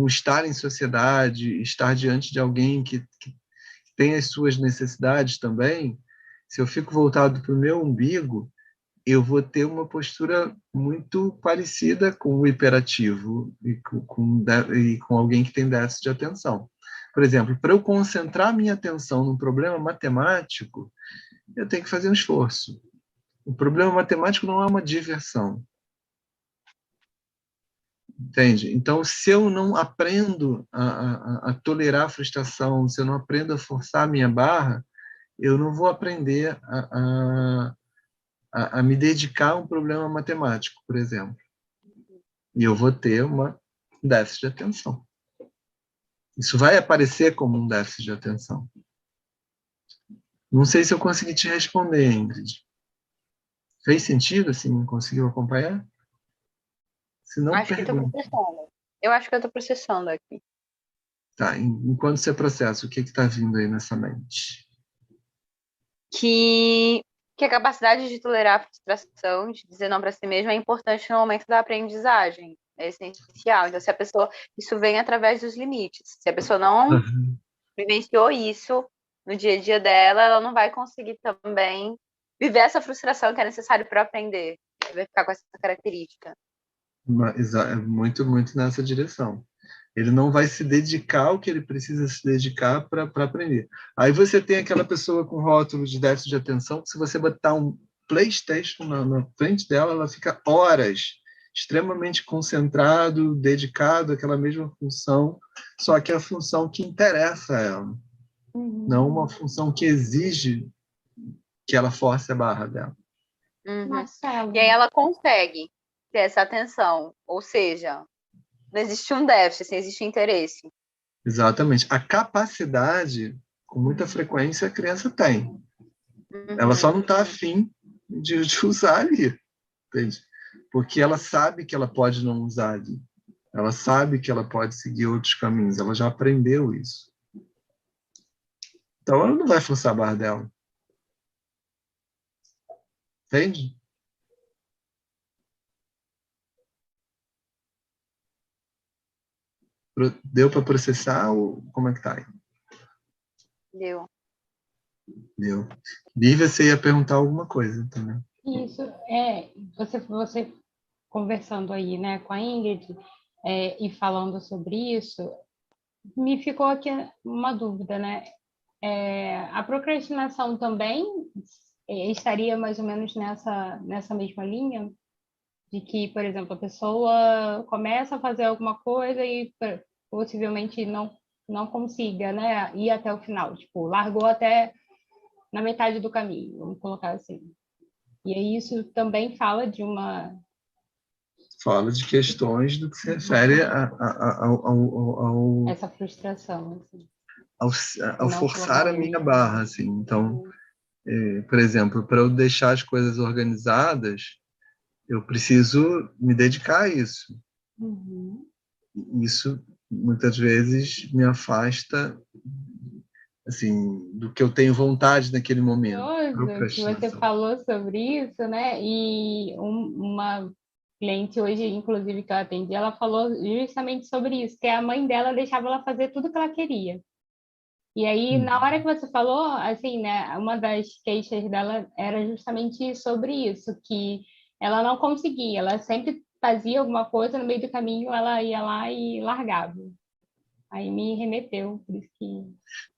estar em sociedade, estar diante de alguém que tem as suas necessidades também, Se eu fico voltado para o meu umbigo, eu vou ter uma postura muito parecida com o hiperativo e com alguém que tem déficit de atenção. Por exemplo, para eu concentrar minha atenção num problema matemático, eu tenho que fazer um esforço. O problema matemático não é uma diversão. Entende? Então, se eu não aprendo a tolerar a frustração, se eu não aprendo a forçar a minha barra, eu não vou aprender a me dedicar a um problema matemático, por exemplo. E eu vou ter uma déficit de atenção. Isso vai aparecer como um déficit de atenção. Não sei se eu consegui te responder, Ingrid. Fez sentido, assim? Conseguiu acompanhar? Se não, Acho que estou pergunta. processando. Eu acho que eu estou processando aqui. Tá, enquanto você processa, o que está vindo aí nessa mente? Que a capacidade de tolerar a frustração, de dizer não para si mesma, é importante no momento da aprendizagem. É essencial. Então, se a pessoa... Isso vem através dos limites. Se a pessoa não vivenciou isso no dia a dia dela, ela não vai conseguir também viver essa frustração que é necessário para aprender. Vai ficar com essa característica. Muito, muito nessa direção. Ele não vai se dedicar ao que ele precisa se dedicar para aprender. Aí você tem aquela pessoa com rótulo de déficit de atenção, que se você botar um PlayStation na frente dela, ela fica horas extremamente concentrado, dedicado àquela mesma função, só que é a função que interessa a ela, não uma função que exige que ela force a barra dela. Marcelo. E aí ela consegue ter essa atenção, ou seja, não existe um déficit, assim, existe interesse. Exatamente. A capacidade, com muita frequência, a criança tem. Ela só não está afim de usar ali, entende? Porque ela sabe que ela pode não usar ali. Ela sabe que ela pode seguir outros caminhos. Ela já aprendeu isso. Então, ela não vai forçar a barra dela. Entende? Deu para processar ou como é que tá aí? Deu. Deu. Lívia, você ia perguntar alguma coisa também. Isso, você conversando aí, né, com a Ingrid, e falando sobre isso, me ficou aqui uma dúvida, né? A procrastinação também estaria mais ou menos nessa mesma linha? De que, por exemplo, a pessoa começa a fazer alguma coisa e possivelmente não consiga, né, ir até o final. Tipo, largou até na metade do caminho, vamos colocar assim. E aí isso também fala de uma... Fala de questões do que se refere ao essa frustração, assim. ao forçar a minha barra, assim. Então, por exemplo, para eu deixar as coisas organizadas, eu preciso me dedicar a isso. Isso, muitas vezes, me afasta, assim, do que eu tenho vontade naquele momento. Curioso que você falou sobre isso, né? E uma cliente hoje, inclusive, que eu atendi, ela falou justamente sobre isso, que a mãe dela deixava ela fazer tudo que ela queria. E aí, na hora que você falou, assim, né, uma das queixas dela era justamente sobre isso, que ela não conseguia, ela sempre fazia alguma coisa, no meio do caminho ela ia lá e largava. Aí me remeteu, por isso que...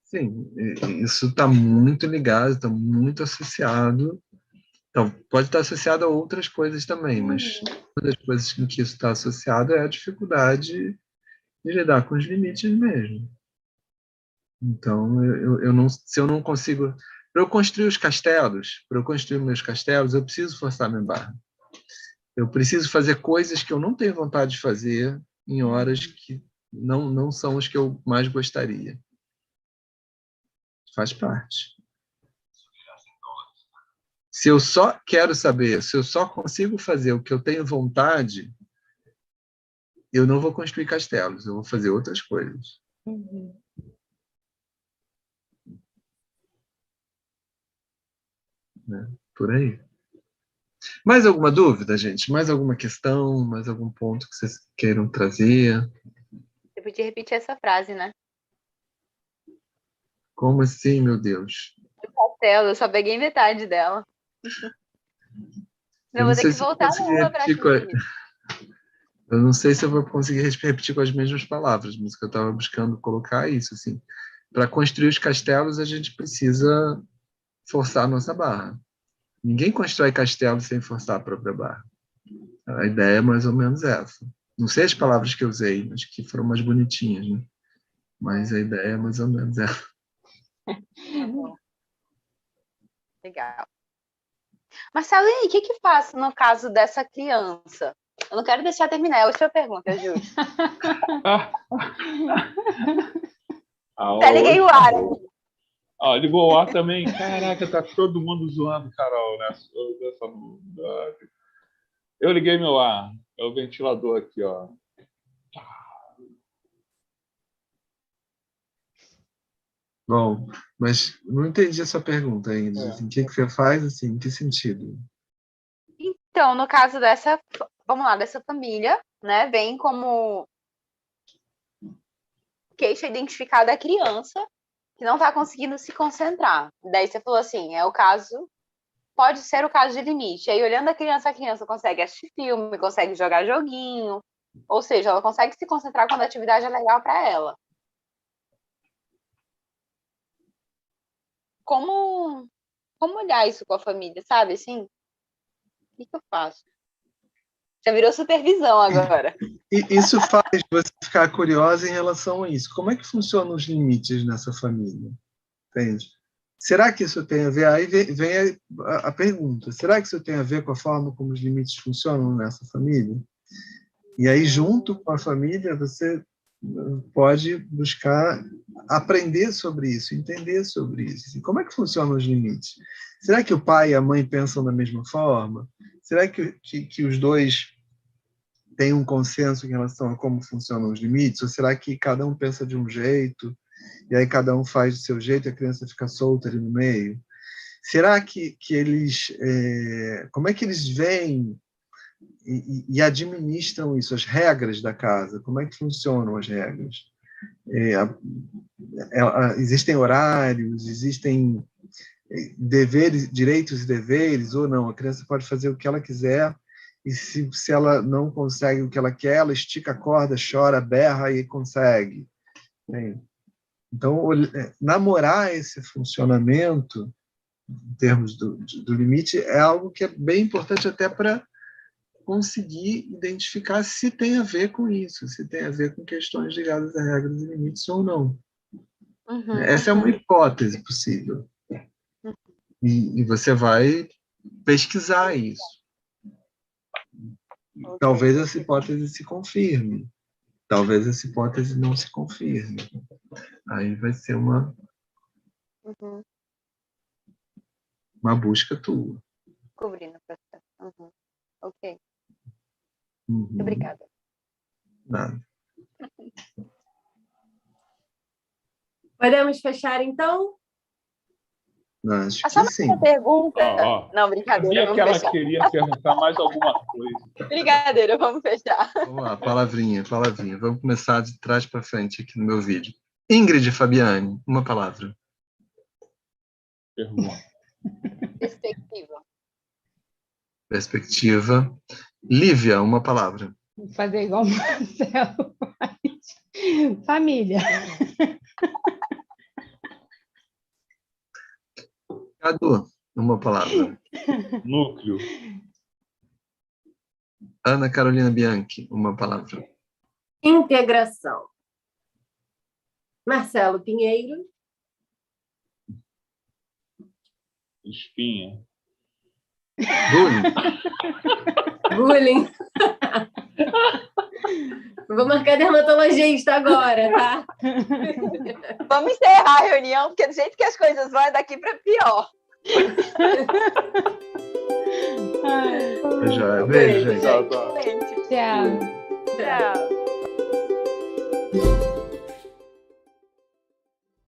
Sim, isso está muito ligado, está muito associado. Então, pode estar associado a outras coisas também, mas uma das coisas em que isso está associado é a dificuldade de lidar com os limites mesmo. Então, se eu não consigo... Para eu construir os castelos, para eu construir meus castelos, eu preciso forçar minha barra. Eu preciso fazer coisas que eu não tenho vontade de fazer em horas que não são as que eu mais gostaria. Faz parte. Se eu só quero saber, se eu só consigo fazer o que eu tenho vontade, eu não vou construir castelos, eu vou fazer outras coisas. Né? Por aí. Mais alguma dúvida, gente? Mais alguma questão? Mais algum ponto que vocês queiram trazer? Você podia repetir essa frase, né? Como assim, meu Deus? castelo, eu só peguei metade dela. Eu vou ter que voltar na rua pra assistir. Eu não sei se eu vou conseguir repetir com as mesmas palavras, mas que eu estava buscando colocar isso, assim. Para construir os castelos, a gente precisa forçar a nossa barra. Ninguém constrói castelo sem forçar a própria barra. A ideia é mais ou menos essa. Não sei as palavras que eu usei, acho que foram mais bonitinhas, né? Mas a ideia é mais ou menos essa. Legal. Marcelo, e aí, o que faz no caso dessa criança? Eu não quero deixar terminar, é a última pergunta, Júlio. Até liguei o ar aqui. Ligou o ar também. Caraca, tá todo mundo zoando Carol, né? Eu liguei meu ar. É o ventilador aqui, ó. Bom, mas não entendi a sua pergunta ainda. Assim, o que você faz, assim, em que sentido? Então, no caso dessa, vamos lá, dessa família, né, vem como queixa identificada a criança que não está conseguindo se concentrar. Daí você falou assim, é o caso, pode ser o caso de limite. Aí, olhando a criança consegue assistir filme, consegue jogar joguinho, ou seja, ela consegue se concentrar quando a atividade é legal para ela. Como olhar isso com a família, sabe, assim? O que eu faço? Já virou supervisão agora. E isso faz você ficar curiosa em relação a isso. Como é que funcionam os limites nessa família? Entende? Será que isso tem a ver? Aí vem a pergunta. Será que isso tem a ver com a forma como os limites funcionam nessa família? E aí, junto com a família, você pode buscar aprender sobre isso, entender sobre isso. Assim, como é que funcionam os limites? Será que o pai e a mãe pensam da mesma forma? Será que os dois têm um consenso em relação a como funcionam os limites? Ou será que cada um pensa de um jeito, e aí cada um faz do seu jeito e a criança fica solta ali no meio? Será que eles... como é que eles veem e administram isso, as regras da casa? Como é que funcionam as regras? Existem horários, existem deveres, direitos e deveres, ou não? A criança pode fazer o que ela quiser, e se ela não consegue o que ela quer, ela estica a corda, chora, berra e consegue. Então, namorar esse funcionamento, em termos do limite, é algo que é bem importante até para conseguir identificar se tem a ver com isso, se tem a ver com questões ligadas a regras e limites ou não. Essa é uma hipótese possível. E você vai pesquisar isso. Okay. Talvez essa hipótese se confirme. Talvez essa hipótese não se confirme. Aí vai ser uma busca tua. Cobrindo o processo. Ok. Muito obrigada. Nada. Podemos fechar, então? Acho que só sim. uma pergunta. Não, brincadeira. Sabia que ela queria perguntar mais alguma coisa. Brincadeira, vamos fechar. Vamos lá, palavrinha. Vamos começar de trás para frente aqui no meu vídeo. Ingrid Fabiani, uma palavra. Pergunta. Perspectiva. Lívia, uma palavra. Vou fazer igual o Marcelo faz. Família. Cadu, uma palavra. Núcleo. Ana Carolina Bianchi, uma palavra. Integração. Marcelo Pinheiro. Espinha. Bullying. Vou marcar dermatologista agora, tá? Vamos encerrar a reunião, porque do jeito que as coisas vão, é daqui para pior. Beijo, gente. Tchau. Tchau. Tchau.